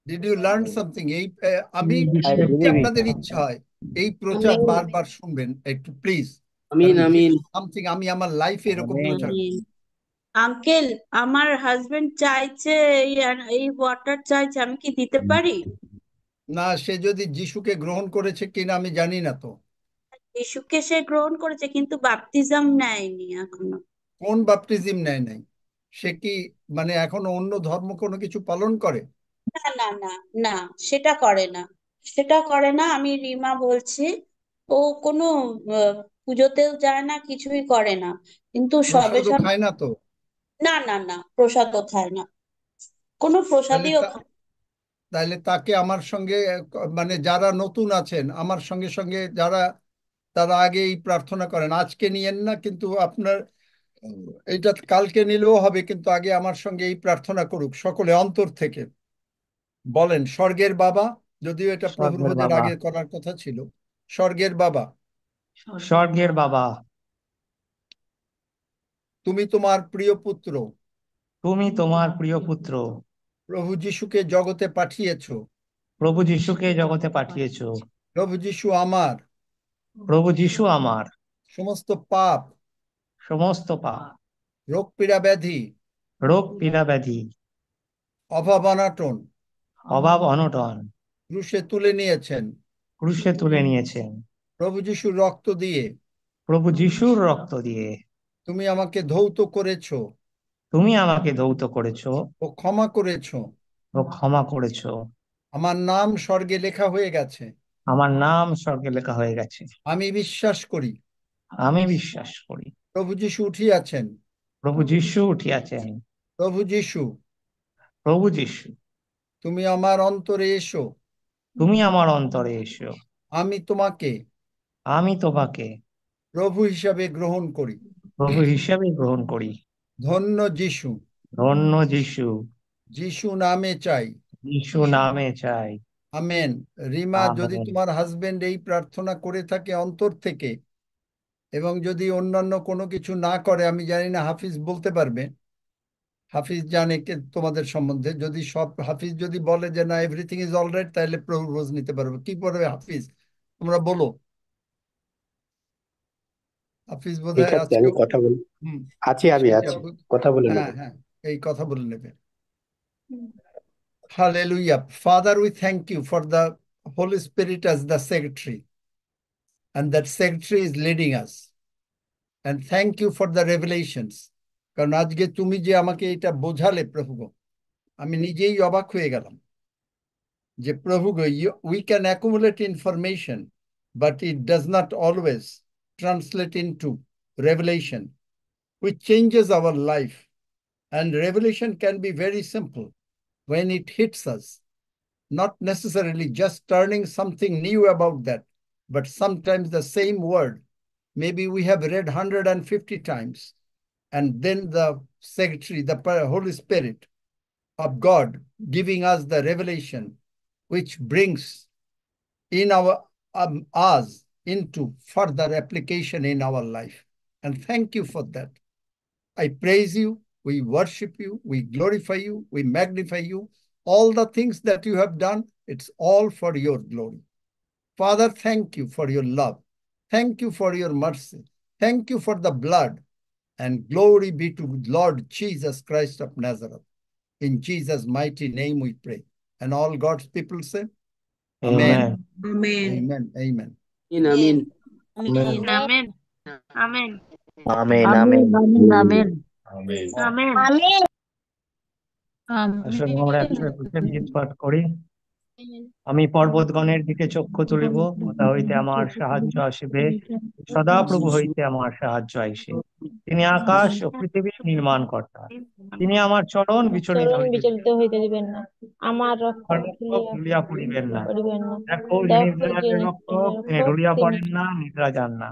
Speaker 1: Did you learn something? এই আমি আপনাদের ইচ্ছা হয় এই প্রচার বারবার শুনবেন একটু প্লিজ। সামথিং আমি আমার লাইফে এরকম প্রচার।
Speaker 7: আঙ্কেল, আমার হাজবেন্ড চাইছে এই ওয়াটার চাইছে, আমি কি দিতে পারি?
Speaker 1: না, সে যদি যিশুকে গ্রহণ করেছে কিনা আমি জানি না তো।
Speaker 7: যিশুকে সে গ্রহণ করেছে কিন্তু বাপতিজম নেয়নি এখনো।
Speaker 1: কোন বাপটিজম নেয় নাই? সে কি মানে এখনো অন্য ধর্ম কোনো কিছু পালন করে?
Speaker 7: না না না না, সেটা করে না, সেটা করে না। আমি রিমা বলছি, ও কোনো আহ, পুজোতেও যায় না, কিছুই করে না, কিন্তু সবে
Speaker 1: প্রসাদও
Speaker 7: সবে।
Speaker 1: খায় না তো?
Speaker 7: না না না, প্রসাদও খায় না, কোনো
Speaker 1: তাহলে
Speaker 7: প্রসাদীও খায়
Speaker 1: তাহলে তাকে আমার সঙ্গে মানে যারা নতুন আছেন আমার সঙ্গে সঙ্গে যারা, তারা আগে এই প্রার্থনা করেন। আজকে নিয়েন না, কিন্তু আপনার এইটা কালকে নিলেও হবে, কিন্তু আগে আমার সঙ্গে এই প্রার্থনা করুক সকলে অন্তর থেকে। বলেন, স্বর্গের বাবা, যদিও এটা প্রভুর
Speaker 2: স্বর্গের
Speaker 1: ভোজের
Speaker 2: বাবা,
Speaker 1: আগে করার কথা ছিল। স্বর্গের বাবা,
Speaker 2: স্বর্গের বাবা,
Speaker 1: তুমি তোমার প্রিয় পুত্র
Speaker 2: তুমি তোমার প্রিয় পুত্র
Speaker 1: প্রভু যিশুকে জগতে পাঠিয়েছো।
Speaker 2: প্রভু যিশুকে জগতে পাঠিয়েছো।
Speaker 1: প্রভু যিশু আমার
Speaker 2: প্রভু যিশু আমার
Speaker 1: সমস্ত পাপ,
Speaker 2: সমস্ত পাপ,
Speaker 1: রোগ পীড়া ব্যাধি,
Speaker 2: রোগ পীড়া ব্যাধি,
Speaker 1: অভাব অনাটন
Speaker 2: অভাব অনটন
Speaker 1: ক্রুশে তুলে নিয়েছেন।
Speaker 2: ক্রুশে তুলে নিয়েছেন
Speaker 1: প্রভু যিশুর রক্ত দিয়ে
Speaker 2: প্রভু যিশুর রক্ত দিয়ে
Speaker 1: তুমি আমাকে ধৌত করেছো
Speaker 2: তুমি আমাকে ধৌত করেছো
Speaker 1: ও ক্ষমা করেছো।
Speaker 2: ও ক্ষমা করেছো।
Speaker 1: আমার নাম স্বর্গে লেখা হয়ে গেছে।
Speaker 2: আমার নাম স্বর্গে লেখা হয়ে গেছে।
Speaker 1: আমি বিশ্বাস করি
Speaker 2: আমি বিশ্বাস করি
Speaker 1: প্রভু যিশু উঠিয়াছেন।
Speaker 2: প্রভু যিশু উঠিয়াছেন।
Speaker 1: প্রভু যিশু,
Speaker 2: প্রভু যিশু,
Speaker 1: তুমি আমার অন্তরে এসো।
Speaker 2: তুমি আমার অন্তরে এসো।
Speaker 1: আমি তোমাকে
Speaker 2: তোমাকে
Speaker 1: প্রভু হিসাবে গ্রহণ করি।
Speaker 2: প্রভু হিসাবে গ্রহণ করি।
Speaker 1: ধন্য যিশু,
Speaker 2: ধন্য যিশু,
Speaker 1: যিশু নামে চাই।
Speaker 2: যিশু নামে চাই।
Speaker 1: আমেন। রিমা, যদি
Speaker 2: আমেন।
Speaker 1: তোমার হাজবেন্ড এই প্রার্থনা করে থাকে অন্তর থেকে, এবং যদি অন্যান্য কোনো কিছু না করে, আমি জানি না, হাফিজ বলতে পারবে, হাফিজ জানে কে তোমাদের সম্বন্ধে, যদি সব হাফিজ যদি বলে যে না এভরিথিং ইজ অলরাইট, তাহলে প্রভু রোজ নিতে পারবো। কি করবে হাফিজ, তোমরা বলো। হাফিজ
Speaker 20: ঠিক
Speaker 1: বোধহয়
Speaker 20: আছে,
Speaker 1: আজকে।
Speaker 20: আমি কথা বলি।
Speaker 1: হুম।
Speaker 20: আমি
Speaker 1: সেটা
Speaker 20: আছি, কথা বলে
Speaker 1: হ্যাঁ
Speaker 20: নেবো।
Speaker 1: হ্যাঁ, এই কথা বলে নেবে। Hallelujah. Father, we thank you for the Holy Spirit as the secretary, and that secretary is leading us. And thank you for the revelations. কারণ আজকে তুমি যে আমাকে এটা বোঝালে প্রভু গো, আমি নিজেই অবাক হয়ে গেলাম যে প্রভু গো, we can accumulate information, but it does not always translate into revelation, which changes our life. And revelation can be very simple when it hits us, not necessarily just turning something new about that, but sometimes the same word, maybe we have read 150 times, and then the secretary, the Holy Spirit of God, giving us the revelation, which brings in our us into further application in our life. And thank you for that. I praise you, we worship you, we glorify you, we magnify you. All the things that you have done, it's all for your glory. Father, thank you for your love. Thank you for your mercy. Thank you for the blood. And glory be to Lord Jesus Christ of Nazareth. In Jesus' mighty name we pray. And all God's people say, Amen.
Speaker 2: Amen.
Speaker 12: Amen.
Speaker 1: Amen. Amen.
Speaker 12: Amen.
Speaker 20: Amen.
Speaker 15: Amen. Amen.
Speaker 3: Amen.
Speaker 10: Amin
Speaker 3: Amen.
Speaker 10: Amin Amin
Speaker 15: Amen.
Speaker 2: আসলে আমরা একসাথে বুঝে গীত পাঠ করি। আমি পর্বতগণের দিকে চক্ষু তুলিব, কোথা হইতে আমার সাহায্য আসিবে। সদাপ্রভু হইতে আমার সাহায্য আইসে। তিনি আকাশ ও পৃথিবীর নির্মাণ কর্তা। তিনি আমার চরণ বিচলিত
Speaker 15: চরণ
Speaker 2: হইতে
Speaker 15: বিচলিত হইতে দিবেন না, আমার রক্ষক
Speaker 2: রক্ষক ভুলিয়া পড়িবেন না।
Speaker 15: করিবেন না।
Speaker 2: দেখো, যিনি
Speaker 15: দেখো
Speaker 2: ইসরায়েলের
Speaker 15: যিনি
Speaker 2: রক্ষক, তিনি
Speaker 15: রক্ষক,
Speaker 2: ঢুলিয়া
Speaker 15: তিনি
Speaker 2: পড়েন না, নিদ্রা যান না।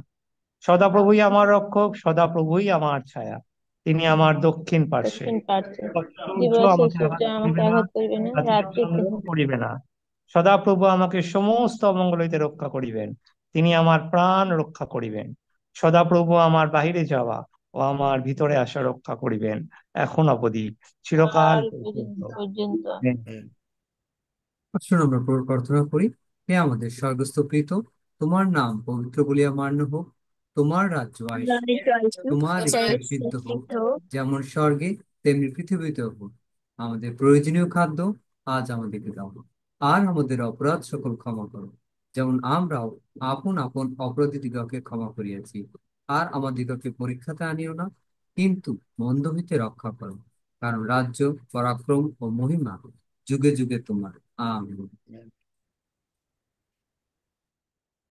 Speaker 2: সদাপ্রভুই আমার রক্ষক, সদাপ্রভুই আমার ছায়া। তিনি আমার দক্ষিণ পার্শ্বে।
Speaker 15: দক্ষিণ পার্শ্বে।
Speaker 2: সূর্য
Speaker 15: দিবসে
Speaker 2: আমাকে
Speaker 15: সূর্য
Speaker 2: আঘাত
Speaker 15: আমাকে
Speaker 2: করিবে না,
Speaker 15: আঘাত করিবে না,
Speaker 2: রাত্রিতে
Speaker 15: রাত্রিতে
Speaker 2: চন্দ্র করিবে না। সদাপ্রভু আমাকে সমস্ত অমঙ্গল হইতে রক্ষা করিবেন। তিনি আমার প্রাণ রক্ষা করিবেন। সদাপ্রভু আমার বাহিরে যাওয়া ও আমার ভিতরে আসা রক্ষা করিবেন, এখন অবধি, চিরকাল
Speaker 15: কাল
Speaker 2: পর্যন্ত।
Speaker 15: পর্যন্ত।
Speaker 2: আমেন।
Speaker 21: আসুন আমরা প্রভুর প্রার্থনা করি। হে আমাদের স্বর্গস্থ পিত, তোমার নাম পবিত্র বলিয়া মান্য হোক, তোমার রাজ্য আসুক, তোমার ইচ্ছা সিদ্ধ হোক, যেমন স্বর্গে তেমনি পৃথিবীতেও হোক। আমাদের প্রয়োজনীয় খাদ্য আজ আমাদেরকে দাও, আর আমাদের অপরাধ সকল ক্ষমা করো, যেমন আমরাও আপন আপন অপরাধীদিগকে ক্ষমা করিয়াছি। আর আমাদিগকে পরীক্ষাতে আনিও না, কিন্তু মন্দ হইতে রক্ষা করো, কারণ রাজ্য, পরাক্রম ও মহিমা যুগে যুগে তোমার। আমেন।